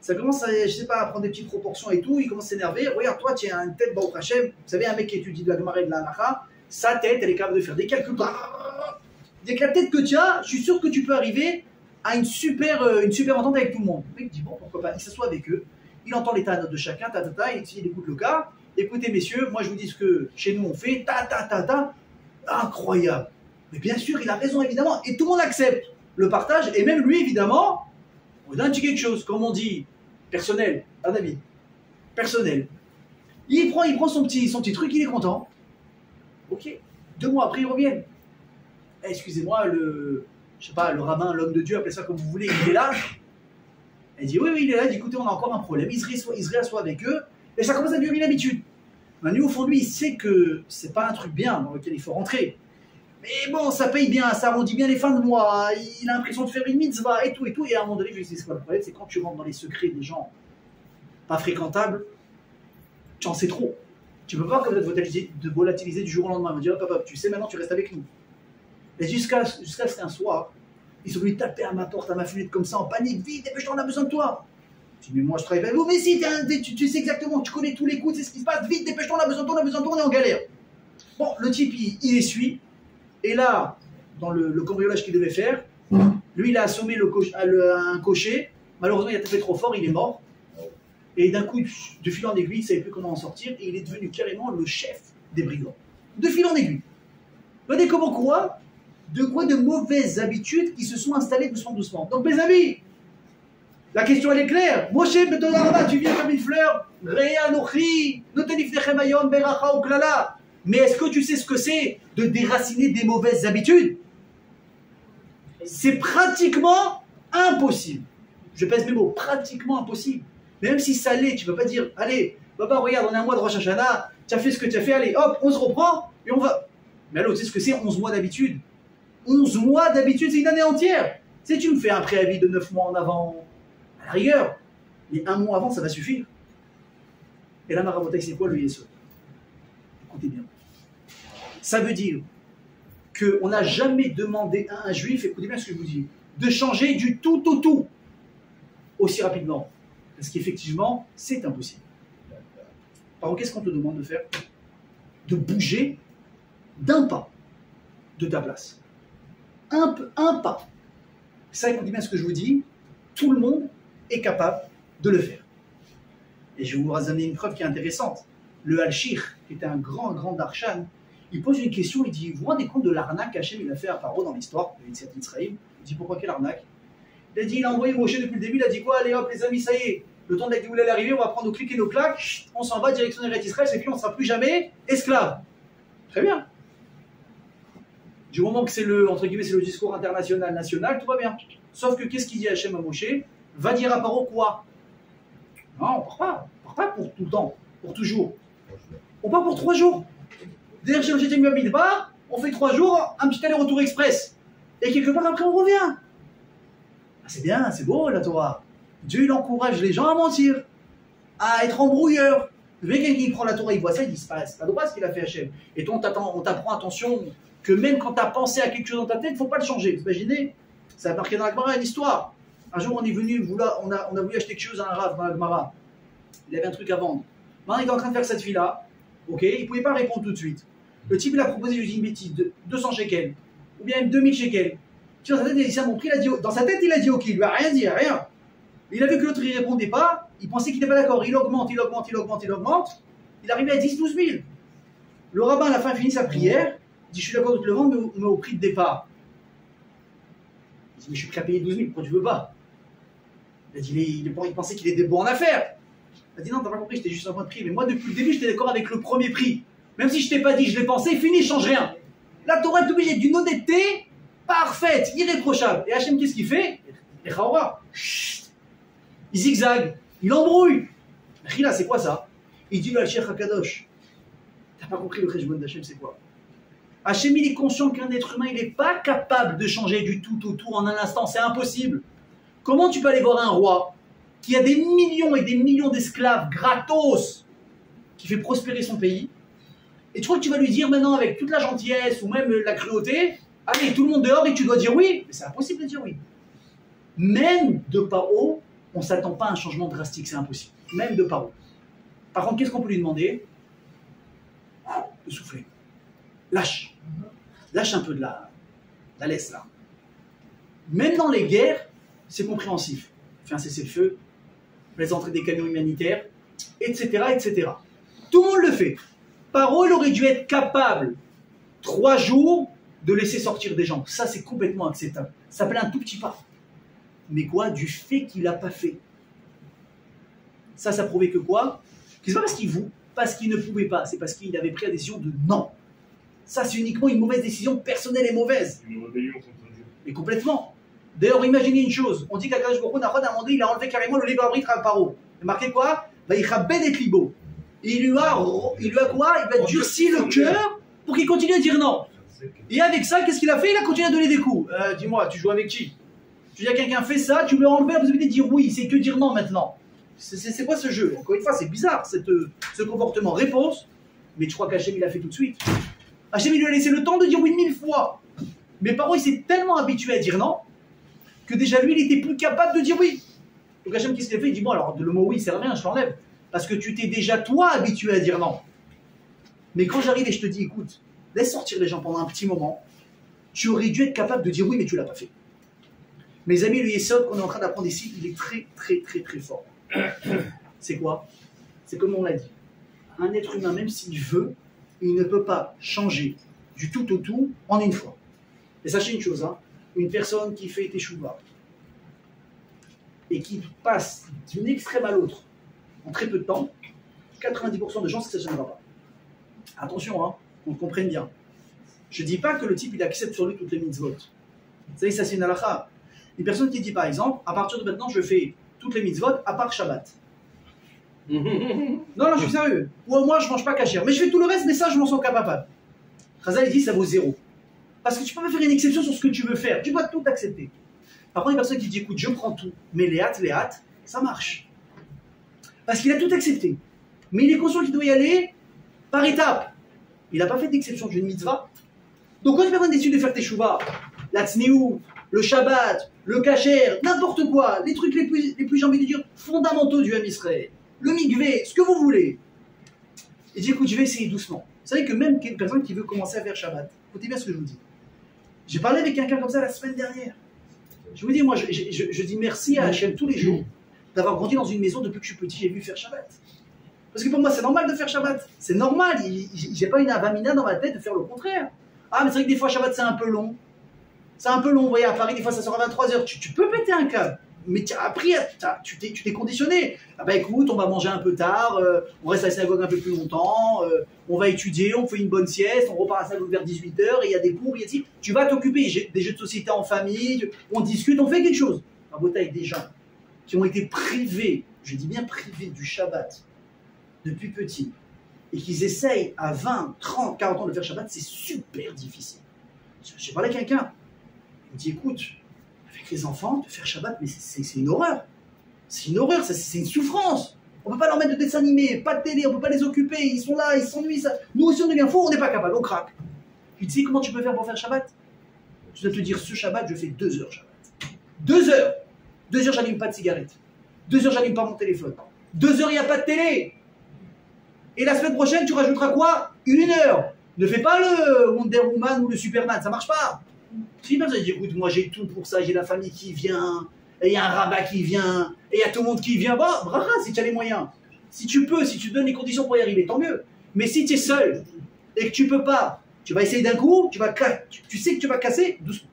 Ça commence à, je sais pas, à prendre des petites proportions et tout, ils commencent à s'énerver. Regarde, toi, tu as une tête Baruch Hashem. Vous savez, un mec qui étudie de la Gemara et de la Halacha, sa tête, elle est capable de faire des calculs. Avec la tête que tu as, je suis sûr que tu peux arriver à une super entente avec tout le monde. Le mec dit: bon, pourquoi pas. Il s'assoit avec eux, il entend l'état de chacun, il écoute le cas. Écoutez, messieurs, moi je vous dis ce que chez nous on fait, incroyable. Mais bien sûr, il a raison, évidemment, et tout le monde accepte le partage, et même lui, évidemment, On lui donne un petit quelque chose, comme on dit, personnel, ah David, personnel. Il prend son petit truc, il est content. Ok, 2 mois après, ils reviennent. Eh, excusez-moi, je sais pas, le rabbin, l'homme de Dieu, appelez ça comme vous voulez, il est là. Elle dit oui, il est là, il dit écoutez, on a encore un problème. Il se réassoit avec eux, et ça commence à devenir une habitude. Manu, au fond de lui, il sait que c'est pas un truc bien dans lequel il faut rentrer. Mais bon, ça paye bien, ça arrondit bien les fins de mois, il a l'impression de faire une mitzvah et tout, et à un moment donné, je lui dis c'est quoi le problème, c'est quand tu rentres dans les secrets des gens pas fréquentables, tu en sais trop. Tu peux pas comme de volatiliser du jour au lendemain. Il me dit, oh, papa, tu sais, maintenant tu restes avec nous. Et jusqu'à ce qu'un soir, ils sont venus taper à ma porte, à ma fenêtre comme ça, en panique, vite, dépêche-toi, on a besoin de toi. Je dis, mais moi je travaille avec vous, mais si, tu sais exactement, tu connais tous les coups, tu sais ce qui se passe, vite, dépêche-toi, on a besoin de toi, on est en galère. Bon, le type, il essuie, et là, dans le cambriolage qu'il devait faire, lui, il a assommé un cocher, malheureusement, il a tapé trop fort, il est mort. Et d'un coup, de fil en aiguille, il ne savait plus comment en sortir, et il est devenu carrément le chef des brigands. De fil en aiguille. Regardez comment quoi de mauvaises habitudes qui se sont installées doucement. Donc, mes amis, la question elle est claire. Moshe Betodaraba, tu viens comme une fleur. Réa Nochi, Notenifnechem Ayom, Beracha ou Klala. Mais est-ce que tu sais ce que c'est de déraciner des mauvaises habitudes? C'est pratiquement impossible. Je pèse mes mots, pratiquement impossible. Même si ça l'est, tu ne peux pas dire, allez, papa, regarde, on est un mois de Rosh Hashanah, tu as fait ce que tu as fait, allez, hop, on se reprend, et on va. Mais alors, tu sais ce que c'est 11 mois d'habitude? 11 mois d'habitude, c'est une année entière. Tu sais, tu me fais un préavis de 9 mois en avant, à la rigueur, mais 1 mois avant, ça va suffire. Et là, Marabotaï, c'est quoi le ISE? Écoutez bien. Ça veut dire qu'on n'a jamais demandé à un juif, écoutez bien ce que je vous dis, de changer du tout au tout aussi rapidement. Parce qu'effectivement, c'est impossible. Alors, qu'est-ce qu'on te demande de faire? De bouger d'un pas de ta place. Un pas. Ça, écoutez bien ce que je vous dis, tout le monde est capable de le faire. Et je vais vous amener une preuve qui est intéressante. Le Al-Shir, qui était un grand Darshan, il pose une question, il dit, vous vous rendez compte de l'arnaque qu'Hachem il a fait à Paro dans l'histoire de l'Etziat Mitzrayim? Il dit, pourquoi quelle arnaque? Il a dit, il a envoyé Moshe depuis le début, il a dit quoi? Allez hop les amis, ça y est, le temps de la Géoula est arrivé, on va prendre nos clics et nos claques, on s'en va, direction d'Eretz Israël, et puis on ne sera plus jamais esclave. Très bien. Du moment que c'est entre guillemets, c'est le discours international, national, tout va bien. Sauf que qu'est-ce qu'il dit Hachem à Moshe? Va dire à Paro quoi? Non, on part pas pour tout le temps, pour toujours. On part pour 3 jours. D'ailleurs, chez le Midbar, on fait 3 jours, un petit aller-retour express. Et quelque part après, on revient. Ah, c'est bien, c'est beau la Torah. Dieu, il encourage les gens à mentir, à être embrouilleurs. Le mec qui prend la Torah, il voit ça, il dit, c'est pas droit ce qu'il a fait Hachem. Et toi, on t'apprend attention, que même quand tu as pensé à quelque chose dans ta tête, il ne faut pas le changer. Vous imaginez? Ça a marqué dans la Gemara une histoire. Un jour, on est venu, on a voulu acheter quelque chose à un Rav dans la Gemara. Il avait un truc à vendre. Maintenant, il est en train de faire cette fille-là. Ok, il ne pouvait pas répondre tout de suite. Le type, il a proposé, je dis une bêtise, 200 shekels. Ou bien même 2000 shekels. Dans sa tête, il a dit, c'est mon prix, dans sa tête, il a dit ok, il lui a rien dit, rien. Il a vu que l'autre, il ne répondait pas. Il pensait qu'il n'était pas d'accord. Il augmente. Il arrivait à 10-12 000. Le rabbin, à la fin, finit sa prière. Il dit, je suis d'accord de te le vendre, mais au prix de départ. Il dit, mais je suis prêt à payer 12 000, pourquoi tu veux pas? Il a dit, il pensait qu'il était bon en affaires. Il a dit, non, t'as pas compris, j'étais juste un point de prix. Mais moi, depuis le début, j'étais d'accord avec le premier prix. Même si je t'ai pas dit, je l'ai pensé, fini, je change rien. La Torah est obligée d'une honnêteté parfaite, irréprochable. Et Hachem, qu'est-ce qu'il fait? Et Chaora, il zigzague, il embrouille. Rila, c'est quoi ça? Il dit, le Al-Sheikh HaKadosh. T'as pas compris le Cheshbon d'Hachem, c'est quoi? Hachem, il est conscient qu'un être humain, il n'est pas capable de changer du tout au tout en un instant. C'est impossible. Comment tu peux aller voir un roi qui a des millions et des millions d'esclaves gratos, qui fait prospérer son pays, et tu crois que tu vas lui dire maintenant avec toute la gentillesse ou même la cruauté, allez, tout le monde dehors et tu dois dire oui? Mais c'est impossible de dire oui. Même de Paro, on ne s'attend pas à un changement drastique, c'est impossible. Même de Paro. Par contre, qu'est-ce qu'on peut lui demander? De souffler. Lâche. Lâche un peu de la laisse là. Même dans les guerres, c'est compréhensif. Fais un cessez-le-feu, les entrées des camions humanitaires, etc. Tout le monde le fait. Paro, il aurait dû être capable, 3 jours, de laisser sortir des gens. Ça, c'est complètement acceptable. Ça s'appelle un tout petit pas. mais quoi? Du fait qu'il n'a pas fait. Ça prouvait que quoi? Que c'est pas parce qu'il ne pouvait pas, c'est parce qu'il avait pris la décision de non. Ça, c'est uniquement une mauvaise décision personnelle et mauvaise. Une rébellion contre Dieu. Mais complètement. D'ailleurs, imaginez une chose. On dit qu'Akadosh Baruch Hu, Nachon a demandé, il a enlevé carrément le livre abri à Paro. Il a marqué quoi? Il a ben et libo. Il lui a quoi? Il lui a durci le cœur pour qu'il continue à dire non. Et avec ça, qu'est-ce qu'il a fait? Il a continué à donner des coups. Dis-moi, tu joues avec qui? Tu dis à quelqu'un fait ça, tu lui as enlevé la possibilité de dire oui, c'est que dire non maintenant. C'est quoi ce jeu? Encore une fois, c'est bizarre ce comportement. Réponse, mais tu crois qu'Hachem il a fait tout de suite? Hachem il lui a laissé le temps de dire oui 1000 fois. Mais Paro il s'est tellement habitué à dire non que déjà lui il était plus capable de dire oui. Donc Hachem qu'est-ce qu'il a fait? Il dit bon alors le mot oui il sert à rien, je l'enlève. Parce que tu t'es déjà toi habitué à dire non. Mais quand j'arrive et je te dis écoute, laisse sortir les gens pendant un petit moment, tu aurais dû être capable de dire oui mais tu l'as pas fait. Mes amis, le Yesod qu'on est en train d'apprendre ici, il est très très très très fort. C'est quoi? C'est comme on l'a dit. Un être humain, même s'il veut, il ne peut pas changer du tout au tout en une fois. Et sachez une chose, hein, une personne qui fait teshuva et qui passe d'une extrême à l'autre en très peu de temps, 90% de gens, ça ne tiendra pas. Attention, hein, qu'on comprenne bien. Je ne dis pas que le type il accepte sur lui toutes les mitzvot. Vous savez, ça c'est une halakha. Une personne qui dit par exemple, à partir de maintenant, je fais toutes les mitzvot à part Shabbat. Non, je suis sérieux. Ou au moins, je ne mange pas kasher. Mais je fais tout le reste, mais ça, je m'en sens capable. Chazal, il dit, ça vaut 0. Parce que tu peux pas faire une exception sur ce que tu veux faire. Tu dois tout accepter. Par contre, une personne qui dit, écoute, je prends tout, mais les hâtes, ça marche. Parce qu'il a tout accepté. Mais il est conscient qu'il doit y aller par étapes. Il n'a pas fait d'exception d'une mitzvah. Donc, quand une personne décide de faire teshuva, la tzniut, le Shabbat, le kasher, n'importe quoi, les trucs les plus j'ai envie de dire, fondamentaux du Ham Israël, le mikvé, ce que vous voulez. Et dit, écoute, je vais essayer doucement. Vous savez que même une personne qui veut commencer à faire Shabbat, écoutez bien ce que je vous dis. J'ai parlé avec quelqu'un comme ça la semaine dernière. Je vous dis, moi, je dis merci à Hachem tous les jours d'avoir grandi dans une maison depuis que je suis petit, j'ai vu faire Shabbat. Parce que pour moi, c'est normal de faire Shabbat. C'est normal. J'ai pas une avamina dans ma tête de faire le contraire. Ah, mais c'est vrai que des fois, Shabbat, c'est un peu long. C'est un peu long, vous voyez, à Paris, des fois ça sort à 23h. Tu peux péter un câble, mais après, tu t'es conditionné. Ah bah écoute, on va manger un peu tard, on reste à la synagogue un peu plus longtemps, on va étudier, on fait une bonne sieste, on repart à la synagogue vers 18h, et il y a des cours, il y a des... Tu vas t'occuper, des jeux de société en famille, on discute, on fait quelque chose. À Bota, avec des gens qui ont été privés, je dis bien privés du Shabbat, depuis petit, et qu'ils essayent à 20, 30, 40 ans de faire Shabbat, c'est super difficile. J'ai parlé à quelqu'un. Il me dit, écoute, avec les enfants, de faire Shabbat, mais c'est une horreur. C'est une horreur, c'est une souffrance. On ne peut pas leur mettre de dessin animé, pas de télé, on ne peut pas les occuper, ils sont là, ils s'ennuient. Nous aussi, on devient fou, on n'est pas capable, on craque. Tu sais comment tu peux faire pour faire Shabbat? Je dois te dire, ce Shabbat, je fais 2 heures Shabbat. 2 heures. 2 heures, j'allume pas de cigarette. 2 heures, j'allume pas mon téléphone. 2 heures, il n'y a pas de télé. Et la semaine prochaine, tu rajouteras quoi? 1 heure. Ne fais pas le Wonder Woman ou le Superman, ça marche pas. Si une personne dit, écoute, moi j'ai tout pour ça, j'ai la famille qui vient, et il y a un rabat qui vient, et il y a tout le monde qui vient, bah, bravo, si tu as les moyens. Si tu peux, si tu donnes les conditions pour y arriver, tant mieux. Mais si tu es seul, et que tu peux pas, tu vas essayer d'un coup, tu sais que tu vas casser, doucement.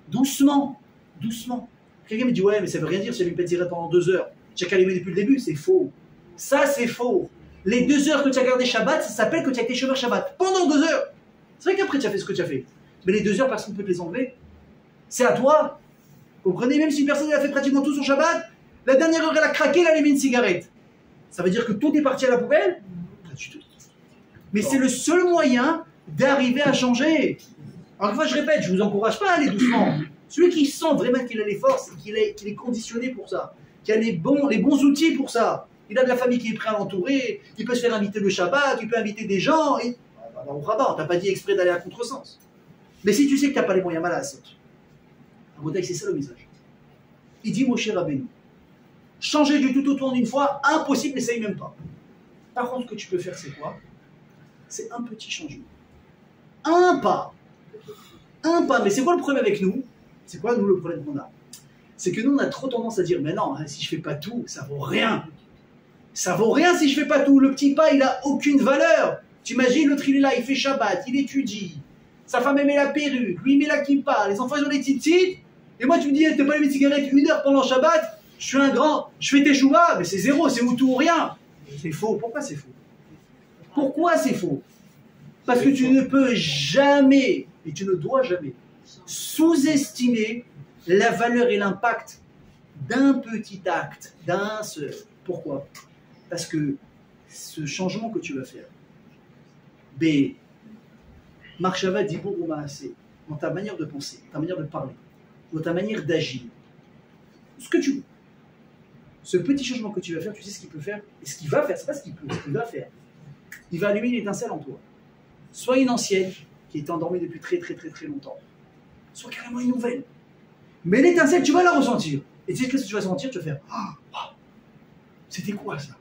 Doucement, doucement. Quelqu'un me dit, ouais, mais ça veut rien dire si j'allume pas de cigarette pendant 2 heures. J'ai qu'à allumer depuis le début, c'est faux. Ça, c'est faux. Les 2 heures que tu as gardé Shabbat, ça s'appelle que tu as été chômeur Shabbat. Pendant 2 heures. C'est vrai qu'après tu as fait ce que tu as fait. Mais les 2 heures, personne ne peut te les enlever. C'est à toi. Vous comprenez? Même si une personne a fait pratiquement tout sur Shabbat, la dernière heure elle a craqué, elle a allumé une cigarette. Ça veut dire que tout est parti à la poubelle? Pas du tout. Mais c'est le seul moyen d'arriver à changer. Alors une fois, je répète, je ne vous encourage pas à aller doucement. Celui qui sent vraiment qu'il a les forces, qu'il est conditionné pour ça, qu'il a les bons outils pour ça, il a de la famille qui est prête à l'entourer, il peut se faire inviter le Shabbat, il peut inviter des gens. Et... on ne t'a pas dit exprès d'aller à contresens. Mais si tu sais que tu n'as pas les moyens, mal à la sorte. C'est ça le message. Il dit, Moshe Rabbeinu, changer du tout au tout en une fois, impossible, n'essaye même pas. Par contre, ce que tu peux faire, c'est quoi? C'est un petit changement. Un pas. Un pas. Mais c'est quoi le problème avec nous? C'est quoi, nous, le problème qu'on a? C'est que nous, on a trop tendance à dire, mais non, si je fais pas tout, ça vaut rien. Ça vaut rien si je fais pas tout. Le petit pas, il a aucune valeur. T'imagines, l'autre, il est là, il fait Shabbat, il étudie. Sa femme, elle met la perruque, lui, il met la kippa, les enfants, ils ont des titites. Et moi, tu me dis, t'es pas allumé de cigarette 1 heure pendant Shabbat, je suis un grand, je fais tes chouva, mais c'est zéro, c'est ou tout ou rien. C'est faux. Pourquoi c'est faux? Pourquoi c'est faux? Parce que tu ne peux jamais, et tu ne dois jamais, sous-estimer la valeur et l'impact d'un petit acte, d'un seul. Pourquoi? Parce que ce changement que tu vas faire, Marshava dit ou Maasé, dans ta manière de penser, ta manière de parler, dans ta manière d'agir, ce que tu veux. Ce petit changement que tu vas faire, tu sais ce qu'il peut faire? Et ce qu'il va faire, c'est pas ce qu'il peut, ce qu'il va faire. Il va allumer une étincelle en toi. Soit une ancienne, qui est endormie depuis très très très très longtemps, soit carrément une nouvelle. Mais l'étincelle, tu vas la ressentir. Et tu sais ce que tu vas sentir? Tu vas faire c'était quoi ça?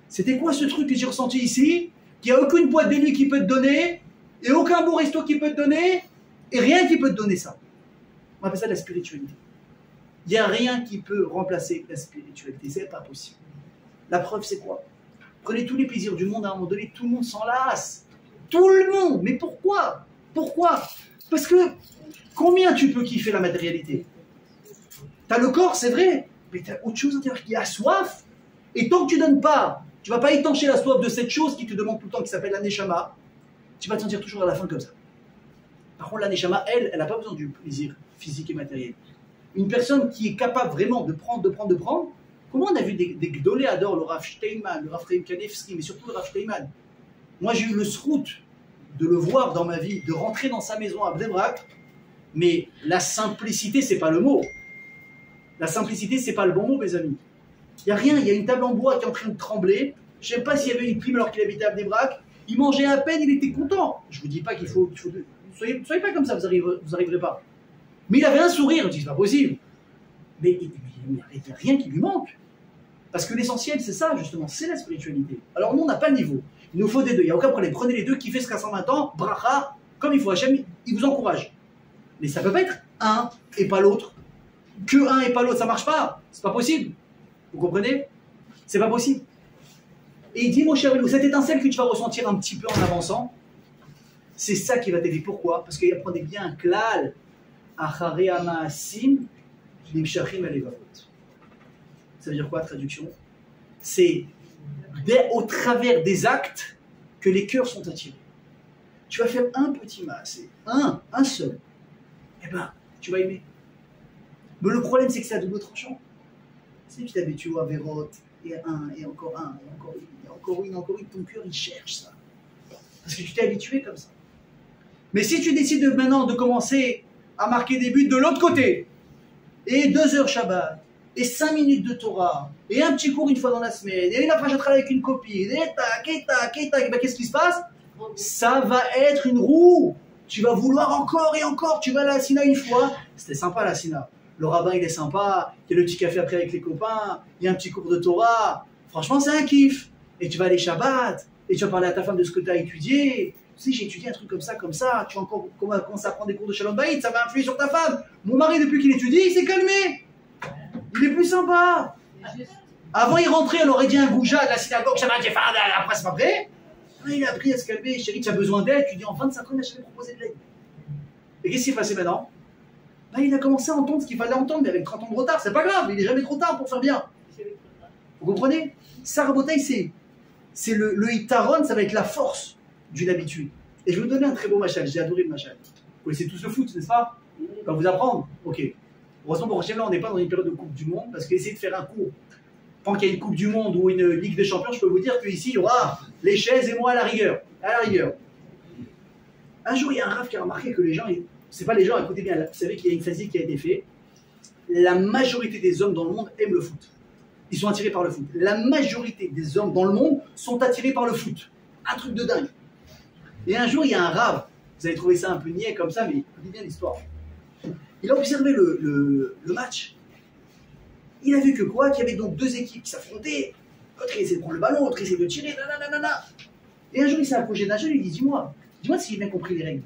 C'était quoi ce truc que j'ai ressenti ici? Qu'il n'y a aucune boîte de nuit qui peut te donner, et aucun bon resto qui peut te donner, et rien qui peut te donner ça. On appelle ça la spiritualité. Il n'y a rien qui peut remplacer la spiritualité. C'est pas possible. La preuve, c'est quoi? Prenez tous les plaisirs du monde, à un moment donné, tout le monde s'en lasse. Tout le monde. Mais pourquoi? Pourquoi? Parce que combien tu peux kiffer la matérialité? T'as le corps, c'est vrai, mais t'as autre chose à dire, qui a soif. Et tant que tu donnes pas, tu vas pas étancher la soif de cette chose qui te demande tout le temps, qui s'appelle la neshama, tu vas te sentir toujours à la fin comme ça. Par contre, la neshama, elle n'a pas besoin du plaisir physique et matériel. Une personne qui est capable vraiment de prendre, comment on a vu des gdolé ador, le Rav Steinman, le Rav Chaim Kanevski, mais surtout le Rav Steinman. Moi, j'ai eu le srout de le voir dans ma vie, de rentrer dans sa maison à Bnei Brak, mais la simplicité, c'est pas le mot. La simplicité, c'est pas le bon mot, mes amis. Il n'y a rien, il y a une table en bois qui est en train de trembler. Je ne sais pas s'il y avait une prime alors qu'il habitait à Bnei Brak. Il mangeait à peine, il était content. Je ne vous dis pas qu'il faut... Soyez pas comme ça, vous n'arriverez pas. Mais il avait un sourire, je dis, c'est pas possible. Mais il n'y a rien qui lui manque. Parce que l'essentiel, c'est ça, justement, c'est la spiritualité. Alors nous, on n'a pas le niveau. Il nous faut des deux, il n'y a aucun problème. Prenez les deux, kiffez ce qu'à 120 ans, bracha, comme il faut. Hachem, il vous encourage. Mais ça ne peut pas être un et pas l'autre. Que un et pas l'autre, ça ne marche pas. C'est pas possible. Vous comprenez? C'est pas possible. Et il dit, mon cher Elou, cette étincelle que tu vas ressentir un petit peu en avançant, c'est ça qui va t'aider. Pourquoi? Parce qu'il apprenait bien un klal. Achare amaasim, limshachim alevavot. Ça veut dire quoi, traduction? C'est au travers des actes que les cœurs sont attirés. Tu vas faire un petit maasé, un seul. Eh ben, tu vas aimer. Mais le problème, c'est que c'est à double tranchant. Si tu t'habitues à Vérot, et un, et encore un, et encore une, et encore une, ton cœur, il cherche ça. Parce que tu t'es habitué comme ça. Mais si tu décides maintenant de commencer à marquer des buts de l'autre côté, et 2 heures Shabbat, et 5 minutes de Torah, et un petit cours une fois dans la semaine, et une après je travaille avec une copine, et tac, ben, qu'est-ce qui se passe? Ça va être une roue. Tu vas vouloir encore et encore. Tu vas à la Sina une fois. C'était sympa la Sina. Le rabbin il est sympa. Il y a le petit café après avec les copains. Il y a un petit cours de Torah. Franchement, c'est un kiff. Et tu vas aller Shabbat. Et tu vas parler à ta femme de ce que tu as étudié. Tu sais, j'ai étudié un truc comme ça. Tu vas encore commencer à prendre des cours de Shalom Bayit. Ça va influer sur ta femme. Mon mari, depuis qu'il étudie, il s'est calmé. Il est plus sympa. Avant, il rentrait, on aurait dit un gouja de la synagogue. Shabbat, j'ai fait après, c'est pas vrai. Il a appris à se calmer. Chérie, tu as besoin d'aide. Tu dis en 25 ans, il n'a jamais proposé de l'aide. Et qu'est-ce qui s'est passé maintenant? Il a commencé à entendre ce qu'il fallait entendre, mais avec 30 ans de retard, c'est pas grave, il n'est jamais trop tard pour faire bien. Vous comprenez? Ça, Rabotaï, c'est le hitaron, ça va être la force d'une habitude. Et je vais vous donner un très beau machal, j'ai adoré le machal. Vous connaissez tous le foot, n'est-ce pas? On va vous apprendre? Ok. Heureusement pour Hachem, là, on n'est pas dans une période de Coupe du Monde, parce qu'essayer de faire un cours, pendant qu'il y a une Coupe du Monde ou une Ligue des Champions, je peux vous dire qu'ici, il y aura les chaises et moi à la rigueur. À la rigueur. Un jour, il y a un raf qui a remarqué que les gens, c'est pas les gens, écoutez bien, vous savez qu'il y a une statistique qui a été faite. La majorité des hommes dans le monde aiment le foot. Ils sont attirés par le foot. La majorité des hommes dans le monde sont attirés par le foot. Un truc de dingue. Et un jour, il y a un rave. Vous allez trouver ça un peu niais comme ça, mais écoutez bien l'histoire. Il a observé le match. Il a vu que quoi? Qu'il y avait donc 2 équipes qui s'affrontaient. L'autre, il essayait de prendre le ballon, l'autre, il essayait de tirer. Nanana. Et un jour, il s'est approché d'un jeune, il dit, dis-moi si j'ai bien compris les règles.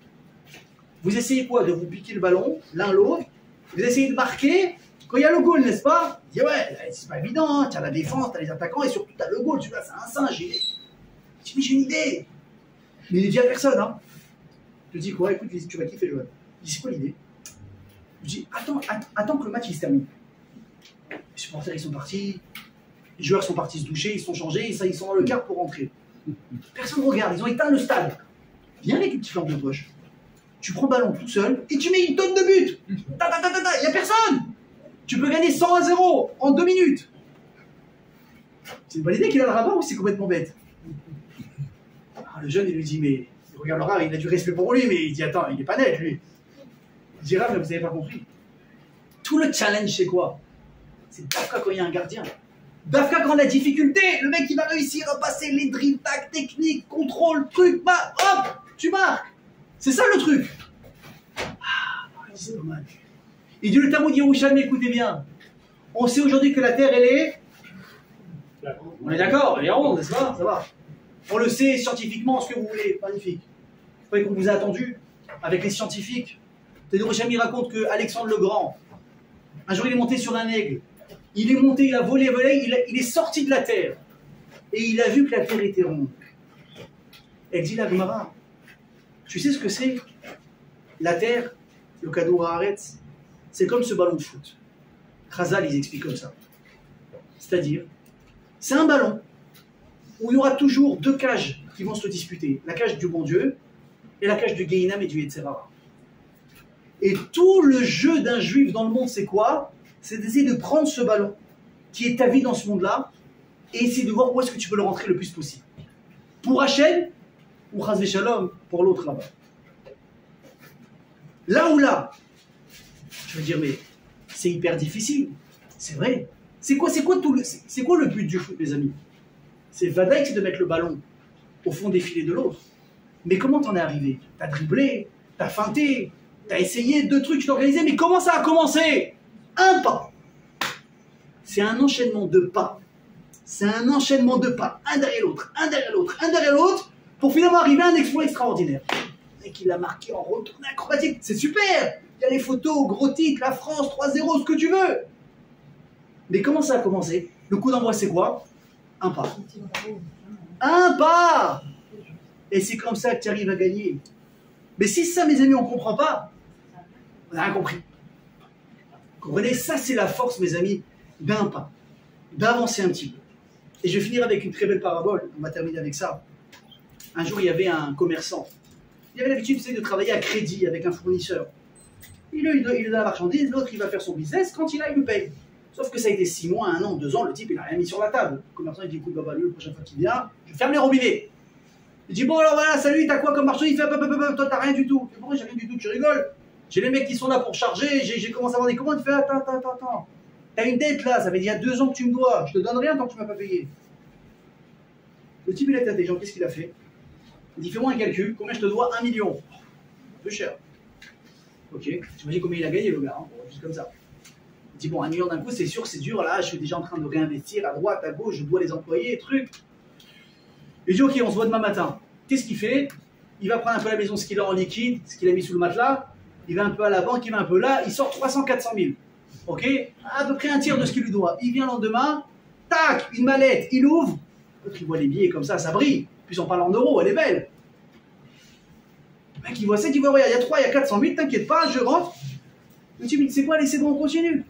Vous essayez quoi? De vous piquer le ballon, l'un l'autre. Vous essayez de marquer quand il y a le goal, n'est-ce pas? Il dit, ouais, c'est pas évident. Tu as la défense, tu as les attaquants et surtout tu as le goal. Tu vois, c'est un singe. Je dis, mais j'ai une idée. Mais il ne dit à personne. Hein. Je dis, quoi? Écoute, tu vas kiffer le jeu. Il dit, c'est quoi l'idée? Je dis, attends que le match il se termine. Les supporters ils sont partis, les joueurs sont partis se doucher, ils sont changés, ils sont dans le quart pour rentrer. Personne ne regarde, ils ont éteint le stade. Viens avec une petite lampe de poche. Tu prends le ballon tout seul et tu mets une tonne de buts. Il n'y a personne. Tu peux gagner 100-0 en 2 minutes. C'est une bonne idée qu'il a le rabat ou c'est complètement bête? Alors, le jeune il lui dit, mais il regarde le Rav, il a du respect pour lui, mais il dit, attends, il n'est pas net lui. Il dit, Rav, mais vous n'avez pas compris. Tout le challenge c'est quoi? C'est Dafka quand il y a un gardien. Dafka quand la difficulté, le mec il va réussir à passer les dribbles, tac, technique, contrôle, truc, bah, hop, tu marques. C'est ça le truc. Ah, c'est dommage. Il dit le Talmud Yerushalmi, écoutez bien. On sait aujourd'hui que la Terre, elle est... On est d'accord, elle est ronde, n'est-ce pas? Ça va. On le sait scientifiquement, ce que vous voulez. Magnifique. Vous croyez qu'on vous a attendu avec les scientifiques? Le Yerushalmi raconte que Alexandre le Grand, un jour il est monté sur un aigle. Il est monté, il a volé, il est sorti de la Terre. Et il a vu que la Terre était ronde. Elle dit la Gemara, tu sais ce que c'est? La Terre, le Kadour Haaretz, c'est comme ce ballon de foot. Khazal, ils expliquent comme ça. C'est-à-dire, c'est un ballon où il y aura toujours 2 cages qui vont se disputer. La cage du bon Dieu et la cage du Gehinam et du Yetzerara. Et tout le jeu d'un juif dans le monde, c'est quoi? C'est d'essayer de prendre ce ballon, qui est ta vie dans ce monde-là, et essayer de voir où est-ce que tu peux le rentrer le plus possible. Pour Hachem, ou Chas Shalom, pour l'autre là-bas. Là ou là, je veux dire, mais c'est hyper difficile. C'est vrai. C'est quoi le but du foot, mes amis? C'est Vadaïk, c'est de mettre le ballon au fond des filets de l'autre. Mais comment t'en es arrivé? T'as dribblé, t'as feinté, t'as essayé 2 trucs, tu t'es organisé, mais comment ça a commencé? Un pas. C'est un enchaînement de pas. C'est un enchaînement de pas, un derrière l'autre, un derrière l'autre, un derrière l'autre, pour finalement arriver à un exploit extraordinaire. Et qu'il a marqué en retourné acrobatique, c'est super. Il y a les photos, gros titre, la France, 3-0, ce que tu veux. Mais comment ça a commencé? Le coup d'envoi, c'est quoi? Un pas. Un pas. Et c'est comme ça que tu arrives à gagner. Mais si ça, mes amis, on ne comprend pas, on n'a rien compris. Vous comprenez? Ça, c'est la force, mes amis, d'un pas, d'avancer un petit peu. Et je vais finir avec une très belle parabole. On va terminer avec ça. Un jour, il y avait un commerçant. Il avait l'habitude de travailler à crédit avec un fournisseur. Il lui donne la marchandise, l'autre, il va faire son business. Quand il a, il lui paye. Sauf que ça a été 6 mois, 1 an, 2 ans, le type, il n'a rien mis sur la table. Le commerçant, il dit, écoute, bah, lui, la prochaine fois qu'il vient, je ferme les robinets. Il dit, bon, alors voilà, salut, t'as quoi comme marchandise? Il fait, toi, t'as rien du tout. Pourquoi j'ai rien du tout? Tu rigoles? J'ai les mecs qui sont là pour charger, j'ai commencé à avoir des commandes. Il fait, attends. T'as une dette là, ça fait il y a 2 ans que tu me dois. Je te donne rien tant que tu m'as pas payé. Le type, il est intelligent, qu'est-ce qu'il a fait? Il dit, fais-moi un calcul, combien je te dois? 1 million. Un peu cher. Ok, t'imagines combien il a gagné, le gars, hein, juste comme ça. Il dit, bon, 1 million d'un coup, c'est sûr, c'est dur, là, je suis déjà en train de réinvestir à droite, à gauche, je dois les employer, truc. Il dit, ok, on se voit demain matin. Qu'est-ce qu'il fait? Il va prendre un peu à la maison ce qu'il a en liquide, ce qu'il a mis sous le matelas, il va un peu à la banque, il va un peu là, il sort 300-400 000. Ok, à peu près un tiers de ce qu'il lui doit. Il vient le lendemain, tac, une mallette, il ouvre, l'autre il voit les billets comme ça brille. Puis on parle en euros, elle est belle. Le mec il voit ça, il voit, regarde, il y a 3, il y a 400 000, t'inquiète pas, je rentre. Le type il dit, c'est quoi, allez, c'est bon, on continue.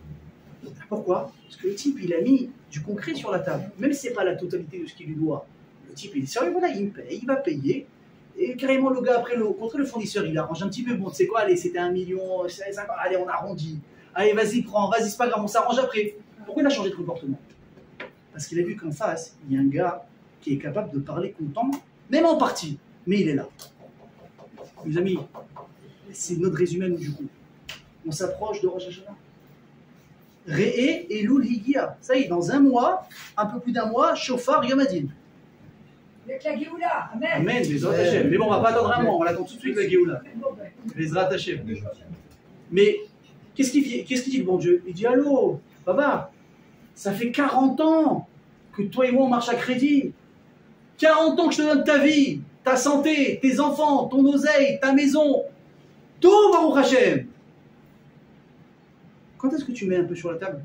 Pourquoi? Parce que le type il a mis du concret sur la table, même si c'est pas la totalité de ce qu'il lui doit. Le type il est sérieux, voilà, il me paye, il va payer. Et carrément le gars après, contre le fournisseur, il arrange un petit peu, bon, tu sais quoi, allez, c'était 1 million, 50, allez, on arrondit. Allez, vas-y, prends, vas-y, c'est pas grave, on s'arrange après. Pourquoi il a changé de comportement? Parce qu'il a vu qu'en face, il y a un gars qui est capable de parler content, même en partie, mais il est là. Mes amis, c'est notre résumé, nous, du coup. On s'approche de Rosh Hashanah. Re'e et Elul Higia. Ça y est, dans 1 mois, un peu plus d'1 mois, Shofar Yom Hadin. Avec la Géoula, amen. Amen, Bezrat Hashem. Mais bon, on va pas attendre 1 mois, on l'attend tout de suite, la Géoula. Bezrat Hashem. Mais qu'est-ce qu'il dit le bon Dieu? Il dit, allô, papa, ça fait 40 ans que toi et moi on marche à crédit. 40 ans que je te donne ta vie, ta santé, tes enfants, ton oseille, ta maison. Tout, Baruch Hashem. Quand est-ce que tu mets un peu sur la table?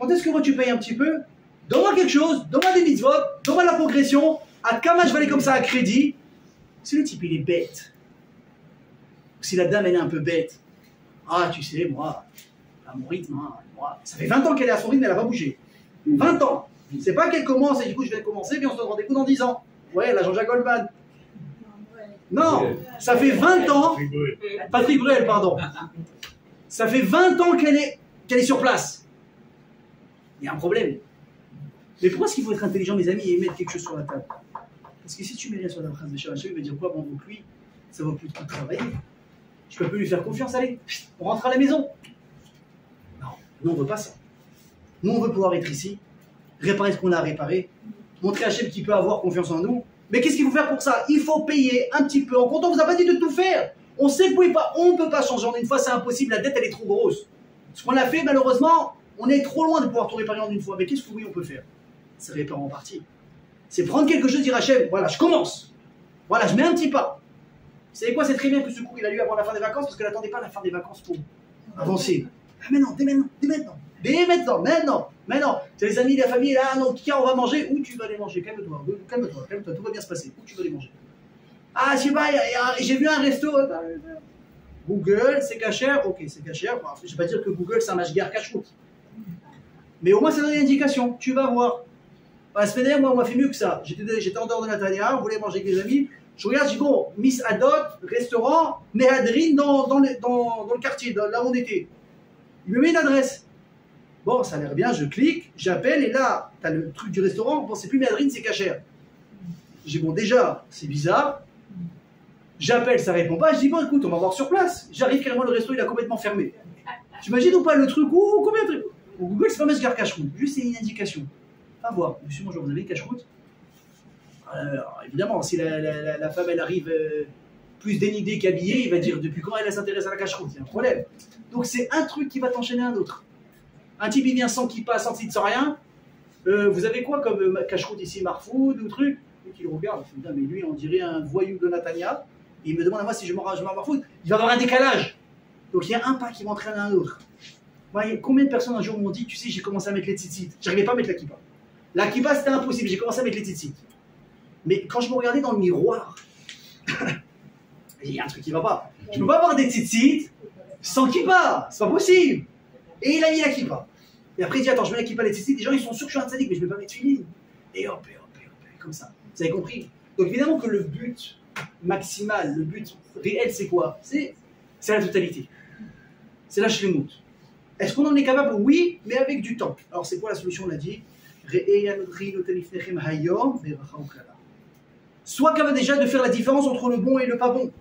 Quand est-ce que moi tu payes un petit peu? Donne-moi quelque chose, donne-moi des mitzvot, donne-moi la progression. À Kama je vais aller comme ça à crédit. Si le type il est bête, si la dame elle est un peu bête, Ah, tu sais, moi, à mon rythme, hein, moi, ça fait 20 ans qu'elle est à son rythme, elle n'a pas bougé. 20 ans. C'est pas qu'elle commence et du coup je vais commencer, puis on se donne rendez-vous dans 10 ans. Ouais, la Jean-Jacques Goldman. Non, ça fait 20 ans. Patrick Bruel, pardon. Ça fait 20 ans qu'elle est sur place. Il y a un problème. Mais pourquoi est-ce qu'il faut être intelligent, mes amis, et mettre quelque chose sur la table? Parce que si tu mets rien sur la phrase de Chavaché, il va dire quoi? Bon, donc lui, ça vaut plus de travailler. Je peux plus lui faire confiance, allez, on rentre à la maison. Non, nous on veut pas ça. Nous on veut pouvoir être ici, réparer ce qu'on a à réparer, montrer à Hachem qu'il peut avoir confiance en nous. Mais qu'est-ce qu'il faut faire pour ça? Il faut payer un petit peu en compte. On vous a pas dit de tout faire. On sait que vous pouvez pas, on ne peut pas changer en une fois, c'est impossible, la dette elle est trop grosse. Ce qu'on a fait, malheureusement, on est trop loin de pouvoir tout réparer en une fois. Mais qu'est-ce que oui on peut faire? C'est réparer en partie. C'est prendre quelque chose, dire à Hachem, voilà, je commence. Voilà, je mets un petit pas. Vous savez quoi, c'est très bien que ce cours il a lieu avant la fin des vacances, parce que n'attendez pas la fin des vacances pour avancer. Ah, mais non, dès maintenant. Tu as les amis, la famille, là, non, tiens, on va manger. Où tu vas aller manger? Calme-toi, tout va bien se passer. Où tu vas aller manger? Ah, je sais pas, j'ai vu un resto. Google, c'est cachère. Ok, c'est cachère. Bon, je ne vais pas dire que Google, c'est un mashgar cache-route. Mais au moins, ça donne une indication. Tu vas voir. La semaine dernière, moi, on m'a fait mieux que ça. J'étais en dehors de Natania, on voulait manger avec les amis. Je regarde, je dis bon, Miss Adot, restaurant, Mehadrin dans le quartier, là où on était. Il me met une adresse. Bon, ça a l'air bien, je clique, j'appelle, et là, tu as le truc du restaurant, bon, c'est plus Mehadrin, c'est cachère. Je dis bon, déjà, c'est bizarre. J'appelle, ça répond pas, je dis bon, écoute, on va voir sur place. J'arrive carrément, le resto, il a complètement fermé. T'imagines ou pas le truc, combien de trucs? Google, c'est pas Mesgar cache-route, juste c'est une indication. Va voir, monsieur, bonjour, vous avez une cache-route? Alors, évidemment, si la femme elle arrive plus dénudée qu'habillée, il va dire depuis quand elle s'intéresse à la cache-route, il y a un problème. Donc c'est un truc qui va t'enchaîner un autre. Un type il vient sans kippa, sans titre, sans rien. Vous avez quoi comme cache-route ici, Marfoud ou truc? Et il regarde, il dit, mais lui on dirait un voyou de Natania. Et il me demande à moi si je m'arrange Marfoud. Il va avoir un décalage. Donc il y a un pas qui va entraîner un autre. Moi, combien de personnes un jour m'ont dit, tu sais, j'ai commencé à mettre les tzitzit. J'arrivais pas à mettre la kippa. La kippa c'était impossible, j'ai commencé à mettre les tzitzit. Mais quand je me regardais dans le miroir, il y a un truc qui va pas. Je peux pas avoir des tzitzit sans kippa, c'est pas possible. Et il a mis la kippa. Et après il dit attends, je mets la kippa, les tzitzit. Les gens ils sont sûrs que je suis un tzaddik, mais je vais pas mettre filine. Et hop, comme ça. Vous avez compris? Donc évidemment que le but maximal, le but réel, c'est quoi? C'est la totalité. C'est la shlemut. Est-ce qu'on en est capable? Oui, mais avec du temps. Alors c'est quoi la solution? On l'a dit. Sois capable déjà de faire la différence entre le bon et le pas bon,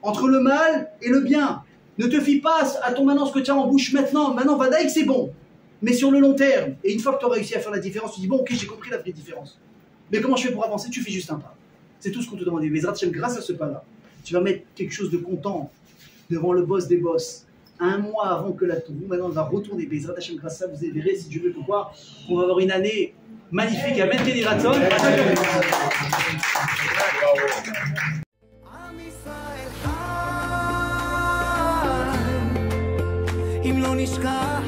entre le mal et le bien. Ne te fie pas à ton maintenant ce que tu as en bouche maintenant. Maintenant, vadaïk c'est bon, mais sur le long terme. Et une fois que tu as réussi à faire la différence, tu dis bon, ok, j'ai compris la vraie différence. Mais comment je fais pour avancer? Tu fais juste un pas. C'est tout ce qu'on te demande. Mais grâce à ce pas-là, tu vas mettre quelque chose de content devant le boss des boss. Un mois avant que la tour maintenant va retourner. Bezrat Hashem, grâce à ça, vous verrez, si Dieu veut pouvoir, on va avoir une année magnifique à mettre des ratzon. Im lo nishkach